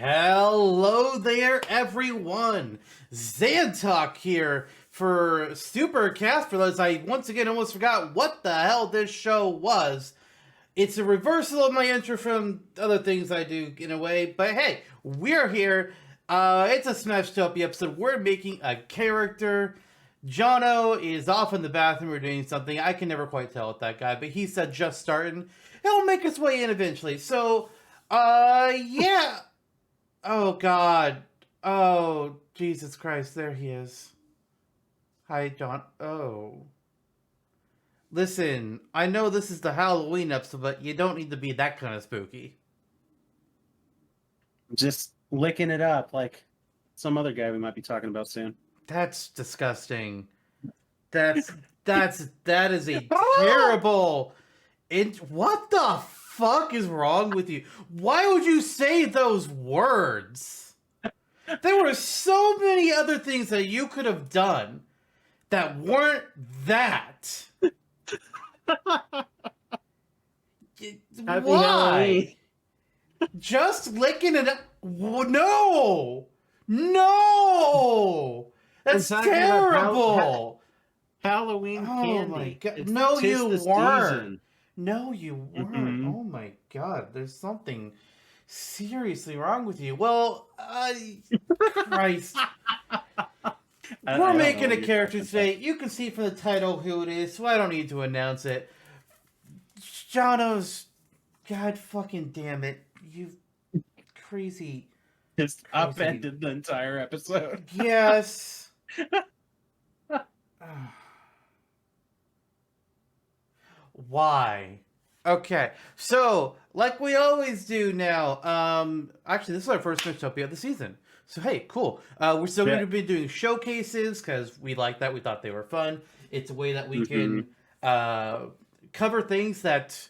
Hello there, everyone. Zantok here for Supercast. For those, I once again almost forgot what the hell this show was. It's a reversal of my intro from other things I do in a way, but hey, we're here. It's a Smashtopia episode. We're making a character. Jonno is off in the bathroom or doing something. I can never quite tell with that guy, but he said just starting. He'll make his way in eventually. So, yeah. Oh, God. Oh, Jesus Christ. There he is. Hi, John. Oh. Listen, I know this is the Halloween episode, but you don't need to be that kind of spooky. Just licking it up like some other guy we might be talking about soon. That's disgusting. That is a terrible... What the fuck is wrong with you? Why would you say those words? There were so many other things that you could have done that weren't that. Why? Just licking it up? No! No! That's terrible! Halloween candy. Oh my God. It's No, you weren't. season. No, you weren't. Mm-hmm. Oh my God. There's something seriously wrong with you. Well, Christ. We're making a character today. You can see from the title who it is, so I don't need to announce it. Jonno's... God fucking damn it. You crazy... Just upended the entire episode. Yes. Why? Okay, so like we always do now. Actually, this is our first Smashtopia of the season. So hey, cool. We're still going to be doing showcases because we like that. We thought they were fun. It's a way that we can cover things that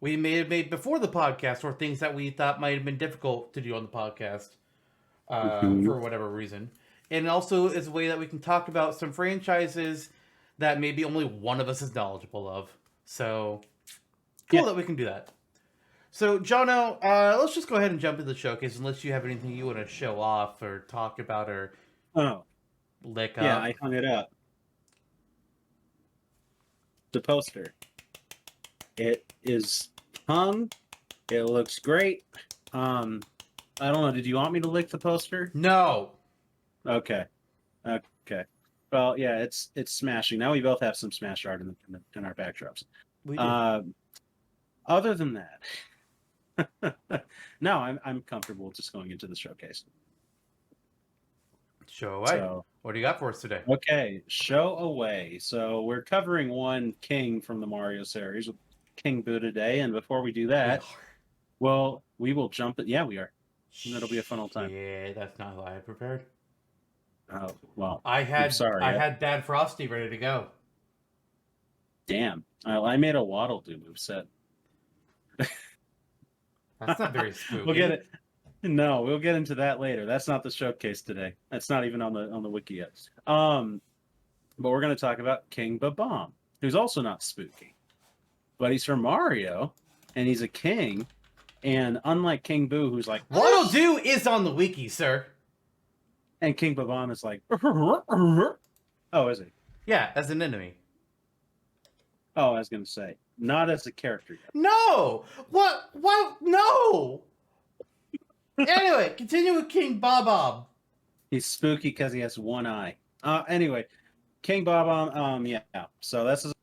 we may have made before the podcast, or things that we thought might have been difficult to do on the podcast for whatever reason. And also, it's a way that we can talk about some franchises that maybe only one of us is knowledgeable of. So, cool that we can do that. So, Jonno, let's just go ahead and jump into the showcase, unless you have anything you want to show off or talk about or lick up. Yeah, I hung it up. The poster. It is hung. It looks great. I don't know. Did you want me to lick the poster? No. Okay. Well, yeah, it's smashing. Now we both have some smash art in our backdrops. We do. Other than that, no, I'm comfortable just going into the showcase. Show away. So, what do you got for us today? Okay, show away. So we're covering one king from the Mario series, King Boo today. And before we do that, well, we will jump it. Yeah, we are. And it'll be a fun old time. Yeah, that's not how I had prepared. Oh, well, I had I had Bad Frosty ready to go. Damn. I made a Waddle Doo moveset. That's not very spooky. We'll get it. No, we'll get into that later. That's not the showcase today. That's not even on the wiki yet. But we're going to talk about King Babam, who's also not spooky. But he's from Mario, and he's a king. And unlike King Boo, who's like... Waddle Doo is on the wiki, sir. And King Babam is like... Oh, is he? Yeah, as an enemy. Oh, I was going to say. Not as a character yet. No! What? No! Anyway, continue with King Babam. He's spooky because he has one eye. Anyway, King Babam, yeah. So this is...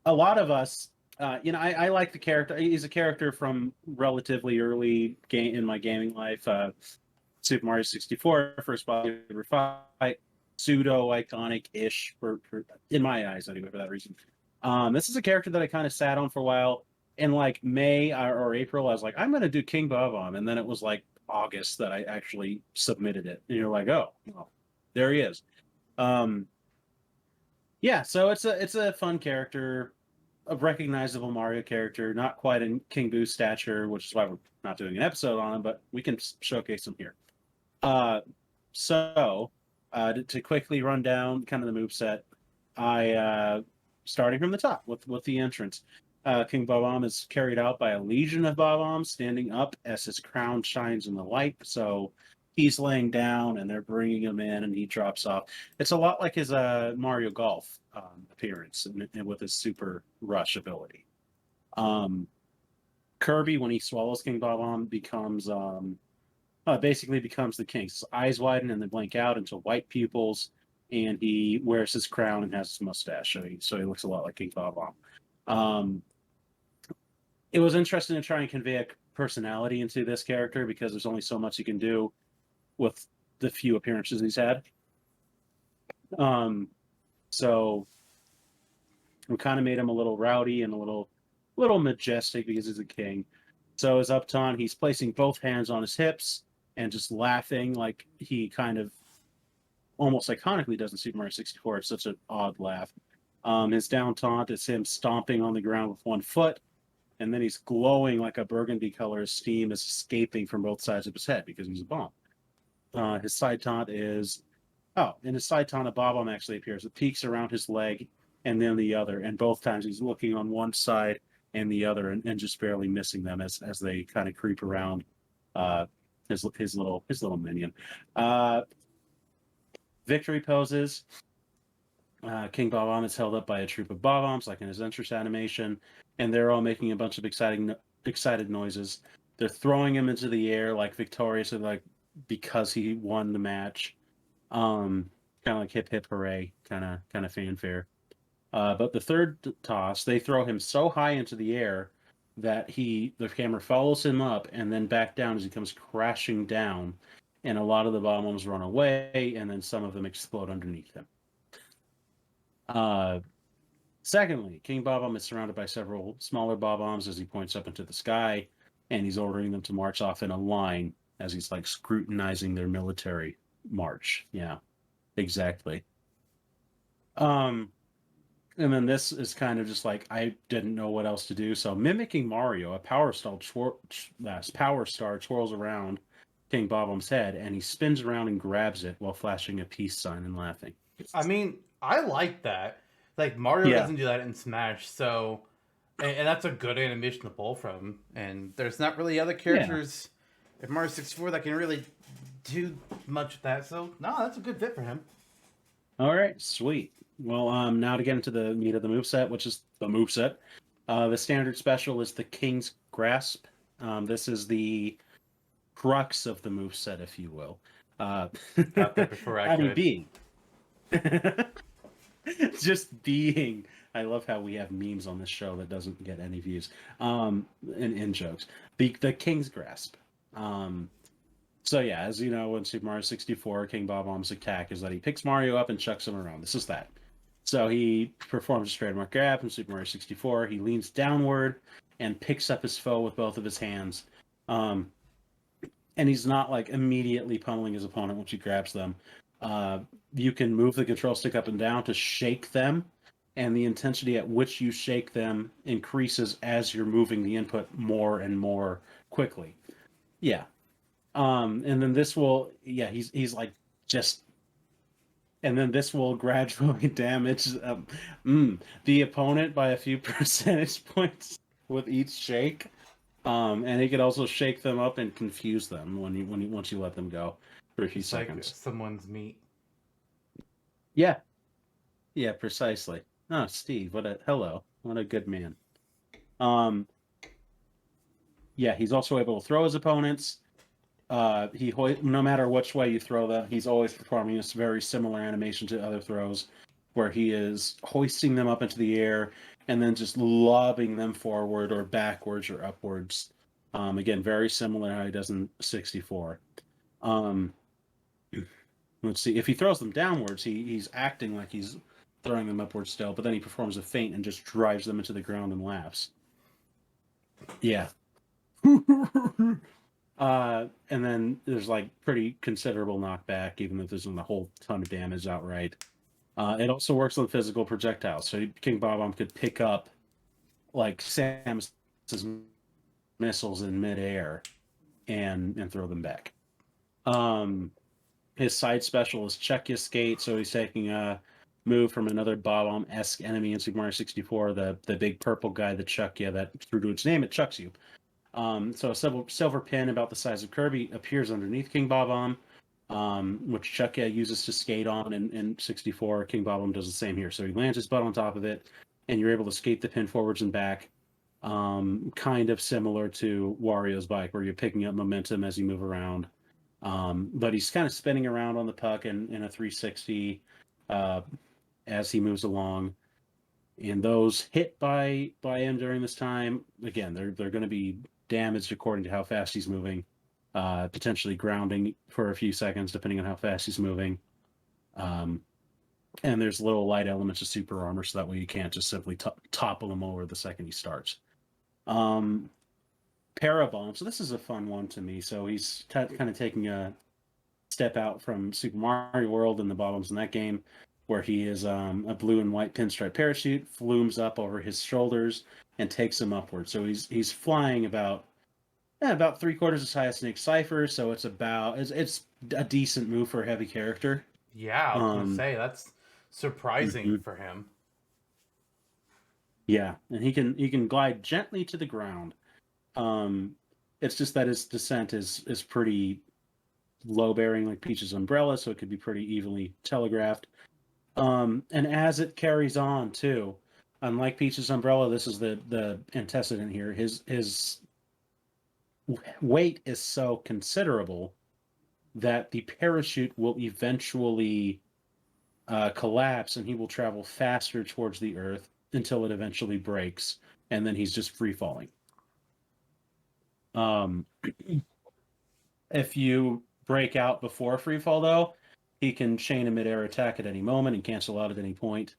A lot of us... I like the character. He's a character from relatively early in my gaming life. Super Mario 64, first boss fight, pseudo iconic-ish for in my eyes anyway for that reason. This is a character that I kind of sat on for a while. In like May or April, I was like, I'm going to do King Babam, and then it was like August that I actually submitted it. And you're like, oh, well, there he is. Yeah, so it's a fun character. A recognizable Mario character, not quite in King Boo's stature, which is why we're not doing an episode on him, but we can showcase him here. So to quickly run down kind of the moveset, I starting from the top with the entrance. King Bob-omb is carried out by a legion of Bob-ombs standing up as his crown shines in the light. So he's laying down and they're bringing him in and he drops off. It's a lot like his Mario Golf appearance and with his super rush ability. Kirby, when he swallows King Bob-omb, becomes basically becomes the king. His eyes widen and they blink out into white pupils, and he wears his crown and has his mustache, so he looks a lot like King Bob-omb. It was interesting to try and convey a personality into this character because there's only so much he can do with the few appearances he's had. So we kind of made him a little rowdy and a little majestic because he's a king. So his up taunt, he's placing both hands on his hips and just laughing like he kind of almost iconically does in Super Mario 64. It's such an odd laugh. His down taunt is him stomping on the ground with one foot, and then he's glowing like a burgundy color. Steam is escaping from both sides of his head because he's a bomb. His side taunt is... Oh, in his side taunt, a Bob-omb actually appears. It peeks around his leg and then the other, and both times he's looking on one side and the other and just barely missing them as they kind of creep around his little minion. Victory poses. King Bob-omb is held up by a troop of Bob-ombs, like in his entrance animation, and they're all making a bunch of excited noises. They're throwing him into the air like victoriously, like because he won the match. Kind of like hip hip hooray, kind of fanfare. But the third toss, they throw him so high into the air that the camera follows him up and then back down as he comes crashing down, and a lot of the Bob-ombs run away, and then some of them explode underneath him. Secondly, King Bob-omb is surrounded by several smaller Bob-ombs as he points up into the sky, and he's ordering them to march off in a line as he's like scrutinizing their military march. Yeah, exactly. And then this is kind of just like, I didn't know what else to do. So mimicking Mario, a power star twirls around King Bob-omb's head, and he spins around and grabs it while flashing a peace sign and laughing. I mean, I like that. Like, Mario Yeah. doesn't do that in Smash, so... And that's a good animation to pull from. And there's not really other characters in Mario 64 that can really do much with that. So, no, that's a good fit for him. All right, sweet. Well, now to get into the meat of the moveset, which is the moveset. The standard special is the King's Grasp. This is the crux of the moveset, if you will. Got that before I could. Being. Just being. I love how we have memes on this show that doesn't get any views. In jokes. The King's Grasp. So yeah, as you know, in Super Mario 64, King Bob-omb's attack is that he picks Mario up and chucks him around. This is that. So he performs a trademark grab in Super Mario 64. He leans downward and picks up his foe with both of his hands. And he's not like immediately pummeling his opponent once he grabs them. You can move the control stick up and down to shake them, and the intensity at which you shake them increases as you're moving the input more and more quickly. Yeah. And then this will, he's like just, and then this will gradually damage the opponent by a few percentage points with each shake. And he could also shake them up and confuse them once you let them go for a few seconds. Like someone's meat. Yeah, precisely. Oh, Steve, what a good man. He's also able to throw his opponents. No matter which way you throw them, he's always performing this very similar animation to other throws, where he is hoisting them up into the air and then just lobbing them forward or backwards or upwards. Again, very similar how he does in 64. Let's see. If he throws them downwards, he's acting like he's throwing them upwards still, but then he performs a feint and just drives them into the ground and laughs. Yeah. And then there's like pretty considerable knockback, even if there isn't a whole ton of damage outright. It also works on physical projectiles. So King Bob-omb could pick up like Samus's missiles in midair and throw them back. His side special is Check Your Skate, so he's taking move from another Bob-omb-esque enemy in Super Mario 64, the big purple guy that chuck you, that through to its name, it chucks you. So a silver pin about the size of Kirby appears underneath King Bob-omb, which Chuckia uses to skate on in 64. King Bob-omb does the same here. So he lands his butt on top of it, and you're able to skate the pin forwards and back, kind of similar to Wario's bike, where you're picking up momentum as you move around. But he's kind of spinning around on the puck in a 360 as he moves along. And those hit by him during this time, again, they're going to be damaged according to how fast he's moving, potentially grounding for a few seconds depending on how fast he's moving. And there's little light elements of super armor, so that way you can't just simply topple him over the second he starts. Parabomb. So this is a fun one to me. So he's kind of taking a step out from Super Mario World and the Bob-ombs in that game, where he is a blue and white pinstripe parachute, flumes up over his shoulders and takes him upward. So he's flying about 3/4 as high as Snake Cypher. So it's a decent move for a heavy character. Yeah, I was gonna say that's surprising for him. Yeah, and he can glide gently to the ground. It's just that his descent is pretty low bearing, like Peach's umbrella, so it could be pretty evenly telegraphed. And as it carries on too, unlike Peach's umbrella, this is the antecedent here. His weight is so considerable that the parachute will eventually collapse, and he will travel faster towards the earth until it eventually breaks, and then he's just free falling. If you break out before free fall, though, he can chain a midair attack at any moment and cancel out at any point.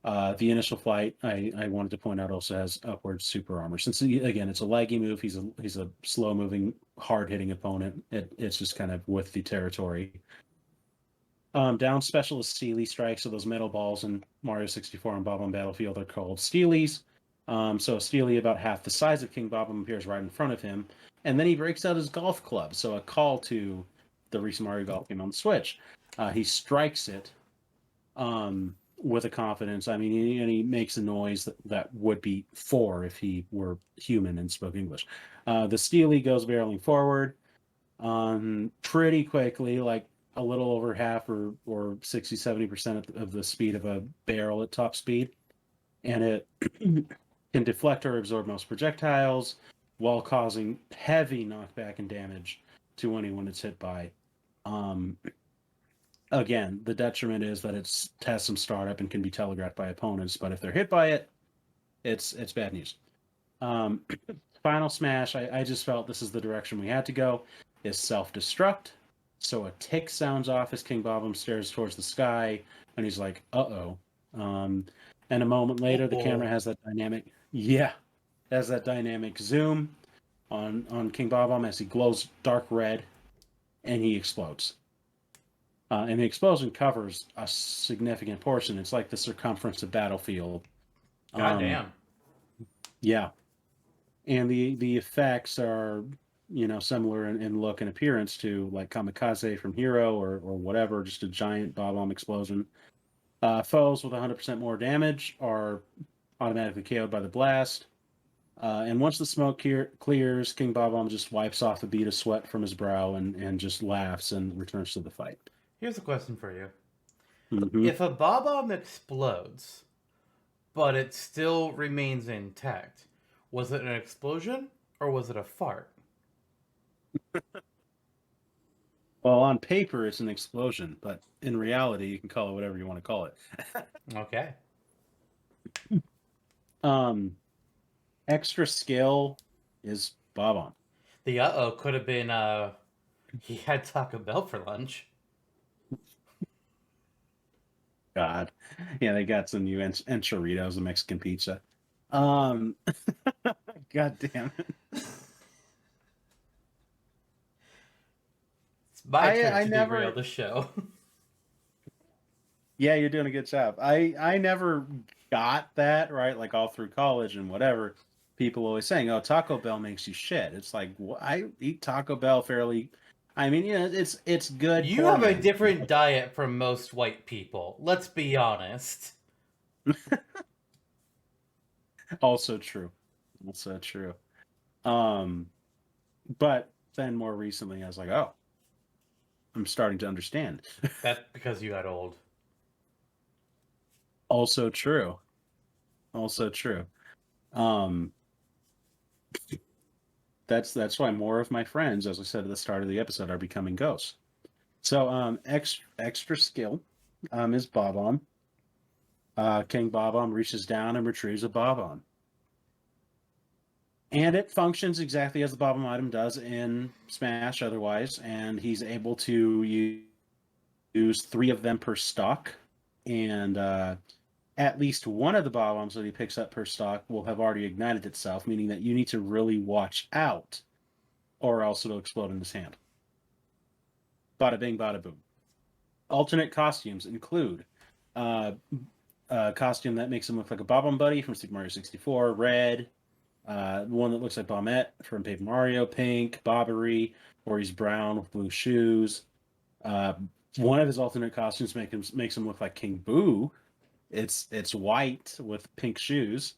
The initial flight, I wanted to point out, also has upward super armor. Since again, it's a laggy move, he's a slow moving, hard hitting opponent. It's just kind of with the territory. Down specialist Steely strikes, so those metal balls in Mario 64 and Bob-omb Battlefield are called Steelies. So a Steely about half the size of King Bob-omb appears right in front of him, and then he breaks out his golf club. So a call to the recent Mario Golf game on the Switch. He strikes it with a confidence. I mean, and he makes a noise that would be 4 if he were human and spoke English. The Steely goes barreling forward pretty quickly, like a little over half or 60-70% of the speed of a barrel at top speed. And it can deflect or absorb most projectiles while causing heavy knockback and damage to anyone it's hit by. Again, the detriment is that it has some startup and can be telegraphed by opponents, but if they're hit by it, it's bad news. Final smash, I just felt this is the direction we had to go, is self-destruct. So a tick sounds off as King Bob-omb stares towards the sky, and he's like, uh-oh. And a moment later, the camera has that dynamic, zoom on King Bob-omb as he glows dark red, and he explodes. And the explosion covers a significant portion. It's like the circumference of Battlefield. Goddamn. Yeah. And the effects are, similar in look and appearance to like Kamikaze from Hero or whatever, just a giant Bob-omb explosion. Foes with 100% more damage are automatically KO'd by the blast. And once the smoke clears, King Bob-omb just wipes off a bead of sweat from his brow and just laughs and returns to the fight. Here's a question for you. Mm-hmm. If a Bob-omb explodes, but it still remains intact, was it an explosion or was it a fart? Well, on paper, it's an explosion, but in reality, you can call it whatever you want to call it. Okay. Extra skill is Bob-omb. The could have been he had Taco Bell for lunch. God. Yeah, they got some new enchiladas, a Mexican pizza. God damn it. It's my turn I to never derail the show. Yeah, you're doing a good job. I never got that, right? Like all through college and whatever. People always saying, "Oh, Taco Bell makes you shit." It's like, I eat Taco Bell fairly I mean, it's good. You for have a men. different diet from most white people. Let's be honest. Also true. Also true. Um, but then more recently, I was like, oh, I'm starting to understand. That's because you got old. Also true. Also true. Um, that's why more of my friends, as I said at the start of the episode, are becoming ghosts. So, extra skill, is Bob-omb. King Bob-omb reaches down and retrieves a Bob-omb. And it functions exactly as the Bob-omb item does in Smash otherwise, and he's able to use 3 of them per stock, and at least one of the Bob-ombs that he picks up per stock will have already ignited itself, meaning that you need to really watch out, or else it'll explode in his hand. Bada bing, bada boom. Alternate costumes include a costume that makes him look like a Bob-omb Buddy from Super Mario 64, red, one that looks like Bombette from Paper Mario, pink, Bobbery, or he's brown with blue shoes. One of his alternate costumes makes him look like King Boo. It's white with pink shoes,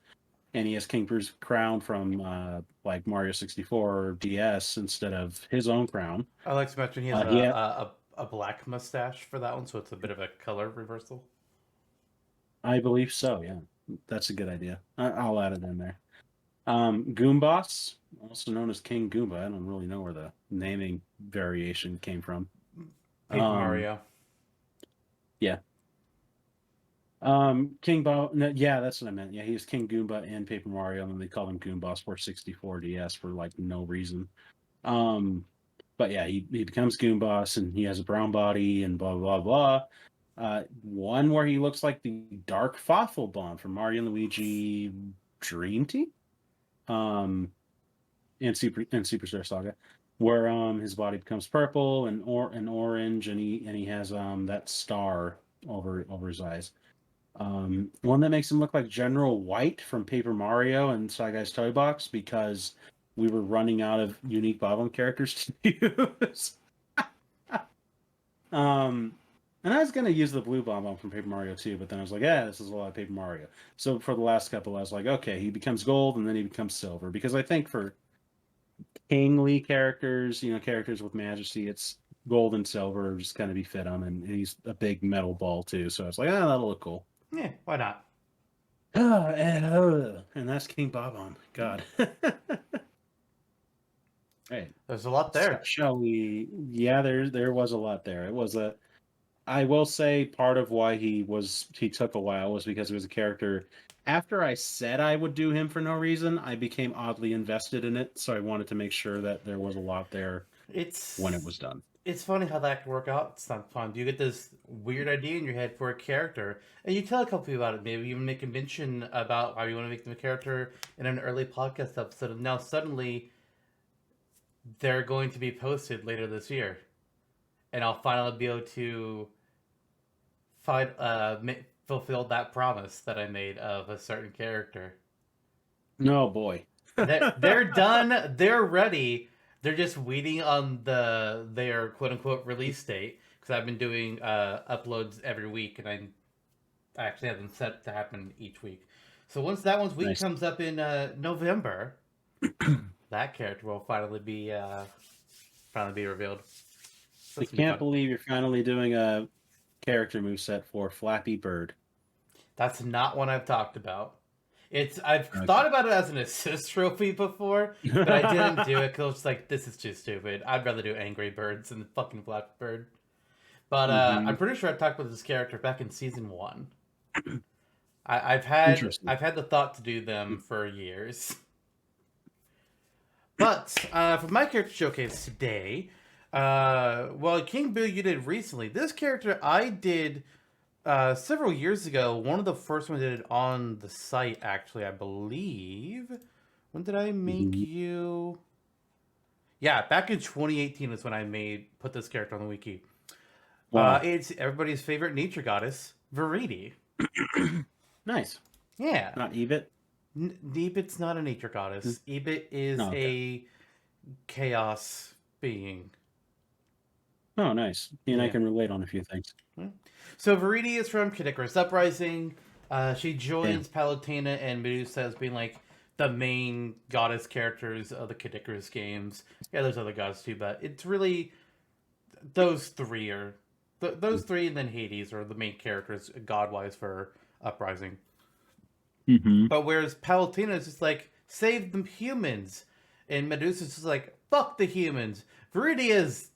and he has King Boo's crown from like Mario 64 or DS instead of his own crown. I like to mention he has Yeah, a black mustache for that one, so it's a bit of a color reversal. I believe so. Yeah, that's a good idea. I'll add it in there. Goomboss, also known as King Goomba. I don't really know where the naming variation came from. Paper Mario. Yeah. King Bob. No, yeah, that's what I meant. Yeah, he was King Goomba in Paper Mario, and then they called him Goomboss for 64 DS for like no reason. But yeah, he becomes Goomboss, and he has a brown body and blah blah blah. One where he looks like the Dark Fossil Bomb from Mario and Luigi Dream Team. In Superstar Saga, where his body becomes purple and orange, and he has that star over his eyes. One that makes him look like General White from Paper Mario and Sly Guy's Toy Box because we were running out of unique Bob-omb characters to use. And I was gonna use the blue Bob-omb from Paper Mario too, but then I was like, yeah, this is a lot of Paper Mario. So for the last couple, I was like, okay, he becomes gold and then he becomes silver, because I think for kingly characters, characters with majesty, it's gold and silver just kind of be fit on, and he's a big metal ball too. So I was like, that'll look cool. Yeah, why not? And that's King Bob-omb. God. Right. There's a lot there. Shall we? Yeah, there was a lot there. It was a. I will say part of why he took a while was because he was a character. After I said I would do him for no reason, I became oddly invested in it. So I wanted to make sure that there was a lot there when it was done. It's funny how that can work out sometimes. You get this weird idea in your head for a character, and you tell a couple people about it. Maybe even make a mention about how you want to make them a character in an early podcast episode, and now suddenly they're going to be posted later this year. And I'll finally be able to fulfill that promise that I made of a certain character. No, boy. They're done. They're ready. They're just waiting on their quote unquote release date, because I've been doing uploads every week, and I actually have them set to happen each week. So once that one's week comes up in November, that character will finally be revealed. I can't believe you're finally doing a character moveset for Flappy Bird. That's not one I've talked about. I've thought about it as an assist trophy before, but I didn't do it because I was like, this is too stupid. I'd rather do Angry Birds than fucking Flappy Bird. But I'm pretty sure I talked about this character back in season 1. I've had the thought to do them for years. But for my character showcase today, King Boo you did recently. This character I did several years ago. One of the first ones I did on the site, actually, I believe. When did I make you? Yeah, back in 2018 is when I put this character on the wiki. Wow. It's everybody's favorite nature goddess, Veridi. Nice. Yeah. Not Ebit? Ebit's not a nature goddess. Ebit is a chaos being. Oh, nice. And I Yeah. can relate on a few things. Hmm. So Viridi is from Kid Icarus Uprising. She Yeah. joins Palutena and Medusa as being like the main goddess characters of the Kid Icarus games. Yeah, there's other gods too, but it's really those three are those three, and then Hades are the main characters god wise for Uprising. Mm-hmm. But whereas Palutena is just like save the humans, and Medusa's just like fuck the humans. Viridia's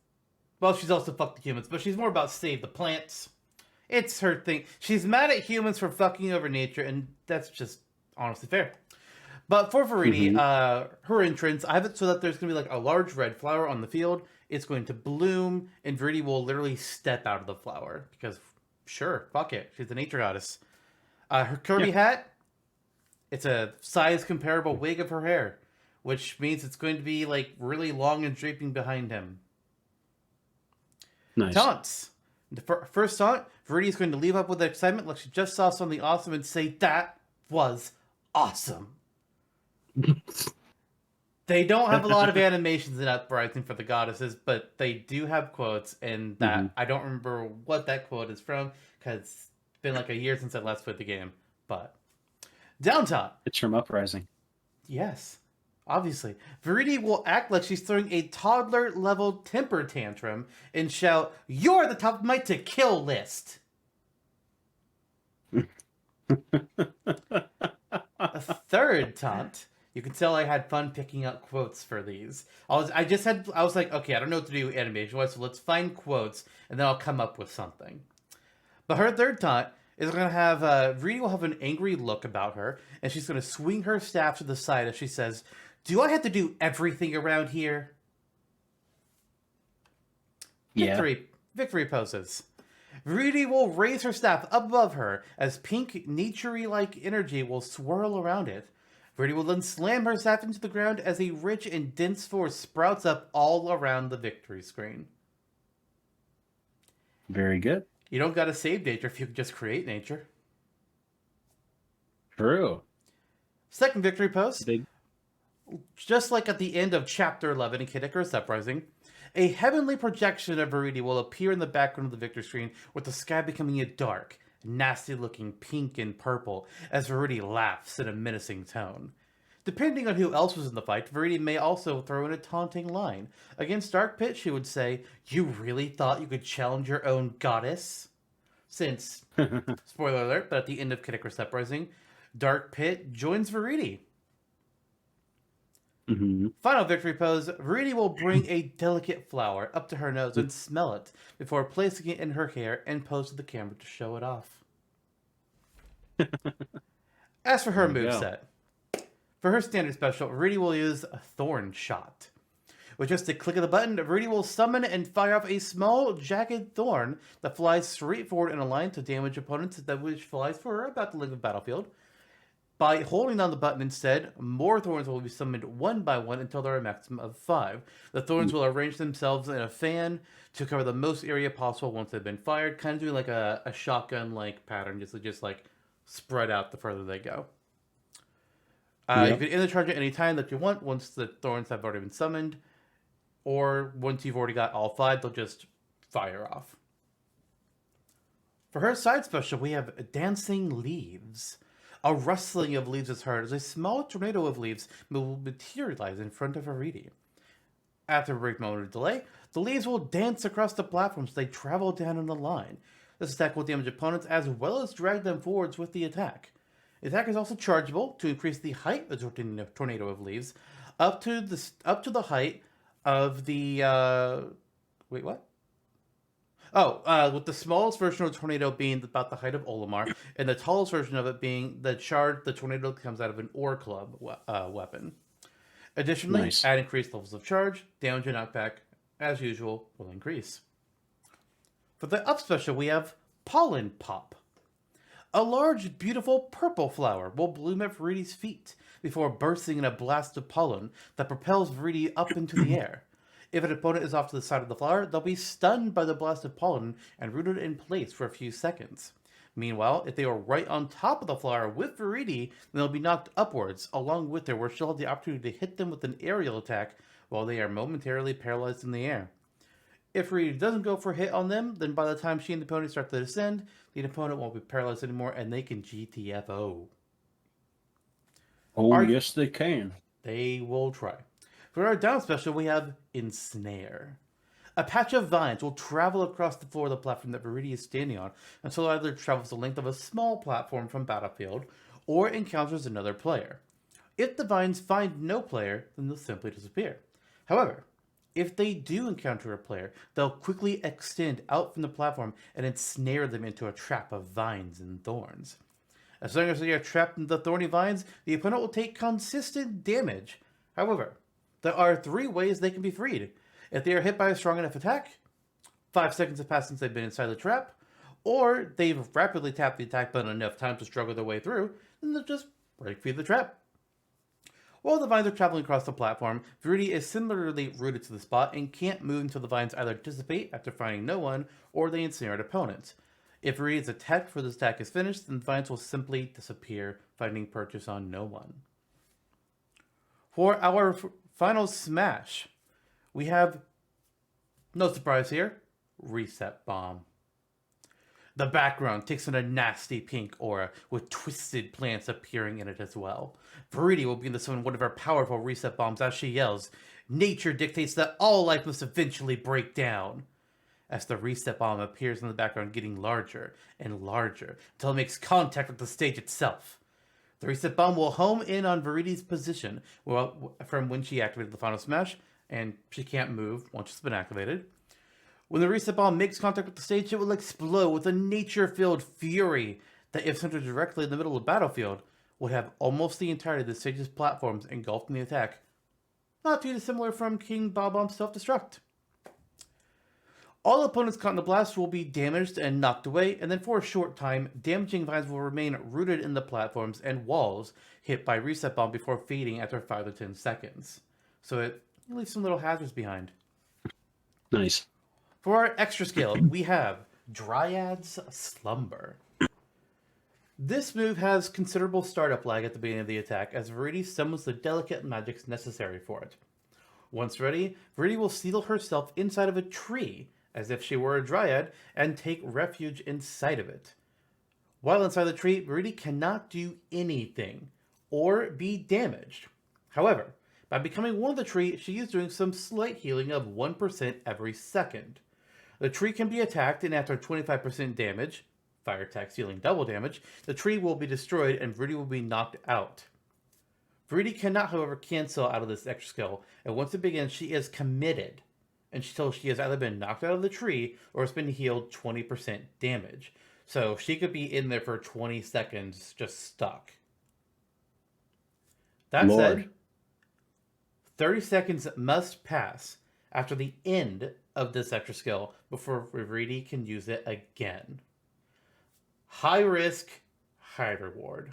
well, she's also fuck the humans, but she's more about save the plants. It's her thing. She's mad at humans for fucking over nature, and that's just honestly fair. But for Viridi, Mm-hmm. her entrance, I have it so that there's going to be like a large red flower on the field. It's going to bloom, and Viridi will literally step out of the flower because, sure, fuck it, she's a nature goddess. Her Yeah. Kirby hat, it's a size comparable wig of her hair, which means it's going to be like really long and draping behind him. Nice. Taunts. The first taunt, Viridi's going to leave up with excitement like she just saw something awesome and say, "That was awesome." They don't have a lot of animations in Uprising for the goddesses, but they do have quotes, and Mm-hmm. that I don't remember what that quote is from because it's been like a year since I last played the game. But down top, It's from Uprising. yes, obviously, Viridi will act like she's throwing a toddler-level temper tantrum and shout, "You're the top of my to kill list." A third taunt. You can tell I had fun picking out quotes for these. I was like, okay, I don't know what to do animation wise, so let's find quotes and then I'll come up with something. But her third taunt is going to have Reedy will have an angry look about her, and she's going to swing her staff to the side as she says, "Do I have to do everything around here?" Yeah. Victory poses. Rudy will raise her staff up above her as pink, naturey like energy will swirl around it. Rudy will then slam her staff into the ground as a rich and dense force sprouts up all around the victory screen. Very good. You don't gotta save nature if you can just create nature. True. Second victory pose, Big. just like at the end of Chapter 11 in Kid Icarus Uprising, a heavenly projection of Viridi will appear in the background of the victory screen, with the sky becoming a dark, nasty-looking pink and purple as Viridi laughs in a menacing tone. Depending on who else was in the fight, Viridi may also throw in a taunting line. Against Dark Pit, she would say, "You really thought you could challenge your own goddess?" Since, spoiler alert, but at the end of Kid Icarus Uprising, Dark Pit joins Viridi. Mm-hmm. Final victory pose, Rudy will bring a delicate flower up to her nose and smell it before placing it in her hair and pose to the camera to show it off. As for her There you go. moveset, for her standard special, Rudy will use a Thorn Shot. With just a click of the button, Rudy will summon and fire off a small, jagged thorn that flies straight forward in a line to damage opponents, that which flies for about the length of the battlefield. By holding down the button instead, more thorns will be summoned one by one until there are a maximum of 5. The thorns will arrange themselves in a fan to cover the most area possible once they've been fired, kind of doing like a shotgun-like pattern, just like spread out the further they go. You can end the charge at any time that you want once the thorns have already been summoned, or once you've already got all 5, they'll just fire off. For her side special, we have Dancing Leaves. A rustling of leaves is heard as a small tornado of leaves will materialize in front of Aridi. After a brief moment of delay, the leaves will dance across the platforms as they travel down in a line. This attack will damage opponents as well as drag them forwards with the attack. The attack is also chargeable to increase the height of the tornado of leaves up to the height of the wait, what? Oh, with the smallest version of the tornado being about the height of Olimar, and the tallest version of it being the tornado that comes out of an ore club weapon. Additionally, Nice. at increased levels of charge, damage and knockback, as usual, will increase. For the up special, we have Pollen Pop. A large, beautiful purple flower will bloom at Viridi's feet before bursting in a blast of pollen that propels Viridi up into the air. If an opponent is off to the side of the flower, they'll be stunned by the blast of pollen and rooted in place for a few seconds. Meanwhile, if they are right on top of the flower with Viridi, then they'll be knocked upwards, along with her, where she'll have the opportunity to hit them with an aerial attack while they are momentarily paralyzed in the air. If Viridi doesn't go for a hit on them, then by the time she and the opponent start to descend, the opponent won't be paralyzed anymore, and they can GTFO. Oh, yes, they can. They will try. For our down special, we have Ensnare. A patch of vines will travel across the floor of the platform that Viridi is standing on until it either travels the length of a small platform from battlefield or encounters another player. If the vines find no player, then they'll simply disappear. However, if they do encounter a player, they'll quickly extend out from the platform and ensnare them into a trap of vines and thorns. As long as they are trapped in the thorny vines, the opponent will take consistent damage. However, there are 3 ways they can be freed. If they are hit by a strong enough attack, 5 seconds have passed since they've been inside the trap, or they've rapidly tapped the attack button enough time to struggle their way through, then they'll just break free of the trap. While the vines are traveling across the platform, Viridi is similarly rooted to the spot and can't move until the vines either dissipate after finding no one, or they ensnare an opponent. If Viridi's attack for this attack is finished, then the vines will simply disappear, finding purchase on no one. For our final smash, we have, no surprise here, Reset Bomb. The background takes on a nasty pink aura, with twisted plants appearing in it as well. Viridi will begin to summon one of her powerful reset bombs as she yells, "Nature dictates that all life must eventually break down." As the reset bomb appears in the background, getting larger and larger until it makes contact with the stage itself. The reset bomb will home in on Viridi's position from when she activated the final smash, and she can't move once it's been activated. When the reset bomb makes contact with the stage, it will explode with a nature-filled fury that, if centered directly in the middle of the battlefield, would have almost the entirety of the stage's platforms engulfed in the attack. Not too dissimilar from King Bob-omb's self-destruct. All opponents caught in the blast will be damaged and knocked away, and then for a short time, damaging vines will remain rooted in the platforms and walls hit by reset bomb before fading after 5 to 10 seconds. So it leaves some little hazards behind. Nice. For our extra skill, we have Dryad's Slumber. This move has considerable startup lag at the beginning of the attack, as Viridi summons the delicate magics necessary for it. Once ready, Viridi will seal herself inside of a tree, as if she were a dryad, and take refuge inside of it. While inside the tree, Viridi cannot do anything, or be damaged. However, by becoming one of the tree, she is doing some slight healing of 1% every second. The tree can be attacked, and after 25% damage, fire attacks dealing double damage, the tree will be destroyed and Viridi will be knocked out. Viridi cannot, however, cancel out of this extra skill, and once it begins, she is committed until she has either been knocked out of the tree or has been healed 20% damage. So she could be in there for 20 seconds just stuck. That said, 30 seconds must pass after the end of this extra skill before Viridi can use it again. High risk, high reward.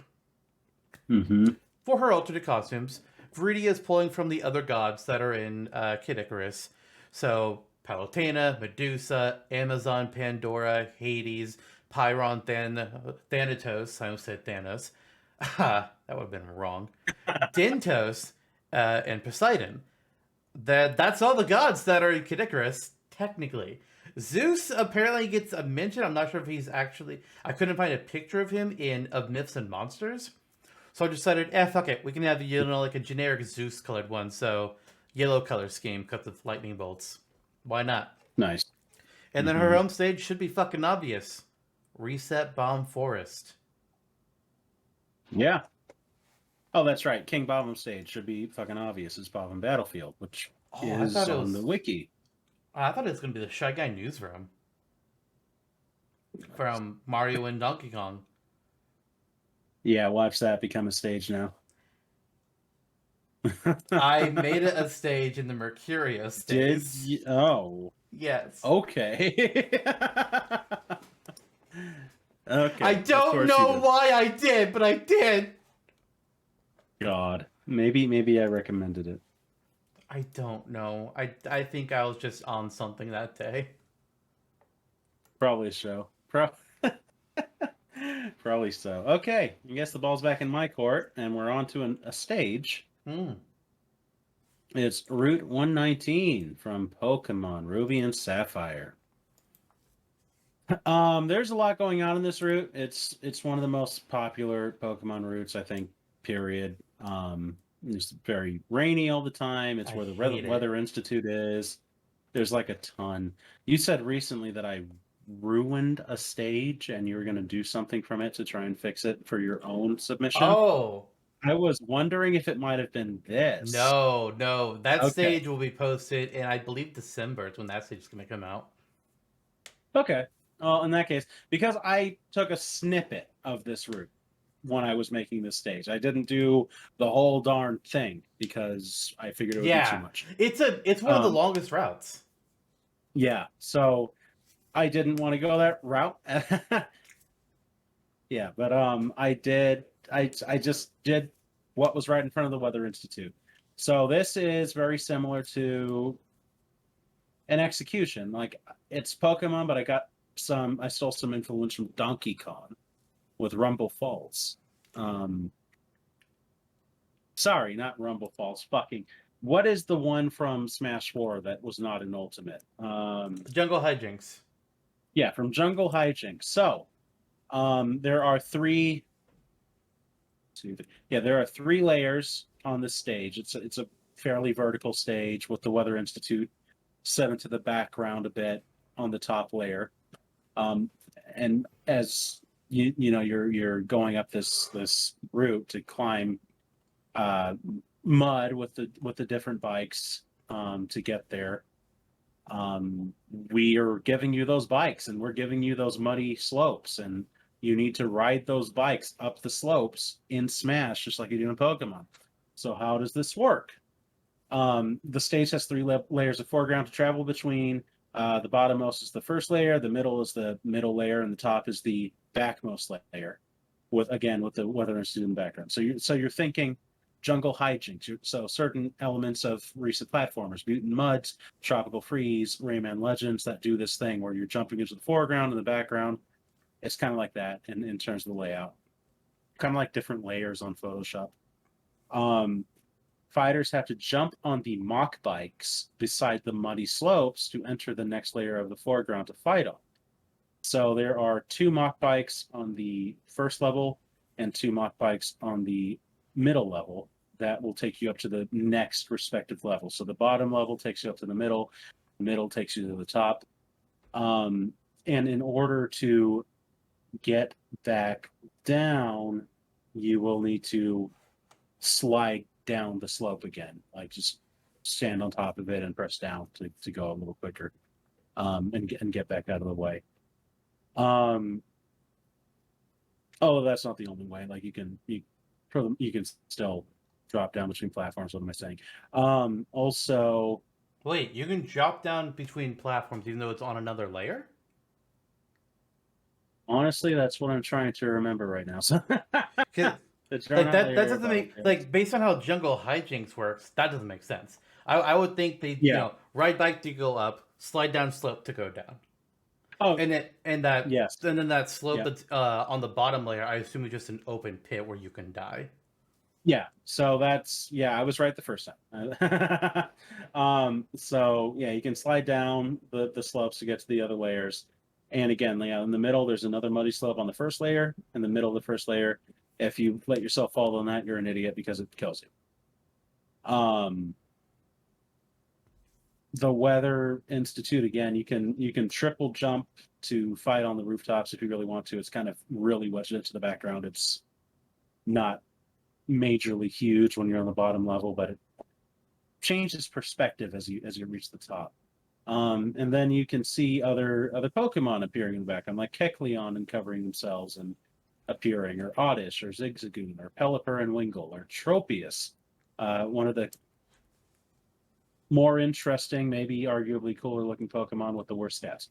For her alternate costumes, Viridi is pulling from the other gods that are in Kid Icarus. So, Palutena, Medusa, Amazon, Pandora, Hades, Pyron, Thanatos, I almost said Thanos. That would have been wrong. Dentos, and Poseidon. That's all the gods that are in Kid Icarus, technically. Zeus apparently gets a mention. I'm not sure if he's actually... I couldn't find a picture of him of Myths and Monsters. So I decided, fuck it. We can have, like a generic Zeus-colored one. So, yellow color scheme cut with lightning bolts. Why not? Nice. And then her home stage should be fucking obvious. Reset Bomb Forest. Yeah. Oh, that's right. King Bob stage should be fucking obvious. It's Bob Battlefield, which is on the wiki. I thought it was going to be the Shy Guy newsroom from Mario and Donkey Kong. Yeah, watch that become a stage now. I made it a stage in the Mercurio stage. Did you? Oh. Yes. Okay. Okay. I don't know why I did, but I did. God. Maybe I recommended it. I don't know. I think I was just on something that day. Probably so. Probably so. Okay. I guess the ball's back in my court, and we're on to a stage. It's Route 119 from Pokemon Ruby and Sapphire. There's a lot going on in this route. It's one of the most popular Pokemon routes, I think. Period. It's very rainy all the time. It's I where the hate it. Weather Institute is. There's like a ton. You said recently that I ruined a stage, and you were going to do something from it to try and fix it for your own submission. Oh, I was wondering if it might have been this. no. That Okay. stage will be posted in, I believe, December. It's when that stage is going to come out. Okay. Well, in that case, because I took a snippet of this route when I was making this stage, I didn't do the whole darn thing because I figured it would be too Yeah, much. it's one of the Um, longest routes. yeah, so I didn't want to go that route. Yeah, but I did. I just did what was right in front of the Weather Institute. So this is very similar to an execution. Like it's Pokemon, but I stole some influence from Donkey Kong with Rumble Falls. Um, sorry, not Rumble Falls. Fucking, what is the one from Smash 4 that was not an ultimate? Jungle Hijinks. Yeah, from Jungle Hijinks. So, there are three. Yeah, there are three layers on this stage. It's a fairly vertical stage with the Weather Institute set into the background a bit on the top layer. Um, and as you're going up this route to climb mud with the different bikes to get there. We are giving you those bikes, and we're giving you those muddy slopes, and you need to ride those bikes up the slopes in Smash, just like you do in Pokemon. So how does this work? The stage has three layers of foreground to travel between. The bottommost is the first layer, the middle is the middle layer, and the top is the backmost layer. With the Weather Institute in the background. So you're thinking jungle hijinks. So certain elements of recent platformers, Mutant Muds, Tropical Freeze, Rayman Legends that do this thing where you're jumping into the foreground and the background. It's kind of like that in terms of the layout. Kind of like different layers on Photoshop. Fighters have to jump on the mock bikes beside the muddy slopes to enter the next layer of the foreground to fight on. So there are two mock bikes on the first level and two mock bikes on the middle level that will take you up to the next respective level. So the bottom level takes you up to the middle takes you to the top. And in order to get back down, you will need to slide down the slope again, like just stand on top of it and press down to go a little quicker, and get back out of the way. Oh, that's not the only way. Like you can still drop down between platforms. What am I saying? Also, Wait, you can drop down between platforms even though it's on another layer? honestly, that's what I'm trying to remember right now. So Like that doesn't make, like, based on how Jungle Hijinks works, that doesn't make sense. I would think they Yeah. ride bike to go up, slide down slope to go down. Oh, yes. And then that slope Yeah. that's on the bottom layer, I assume is just an open pit where you can die. Yeah. So I was right the first time. So yeah, you can slide down the slopes to get to the other layers. And again, in the middle, there's another muddy slope on the first layer. In the middle of the first layer, if you let yourself fall on that, you're an idiot because it kills you. The Weather Institute, again, you can triple jump to fight on the rooftops if you really want to. It's kind of really wedged into the background. It's not majorly huge when you're on the bottom level, but it changes perspective as you reach the top. And then you can see other Pokemon appearing in the background, like Kecleon uncovering themselves and appearing, or Oddish, or Zigzagoon, or Pelipper and Wingull, or Tropius, one of the more interesting, maybe arguably cooler looking Pokemon with the worst stats.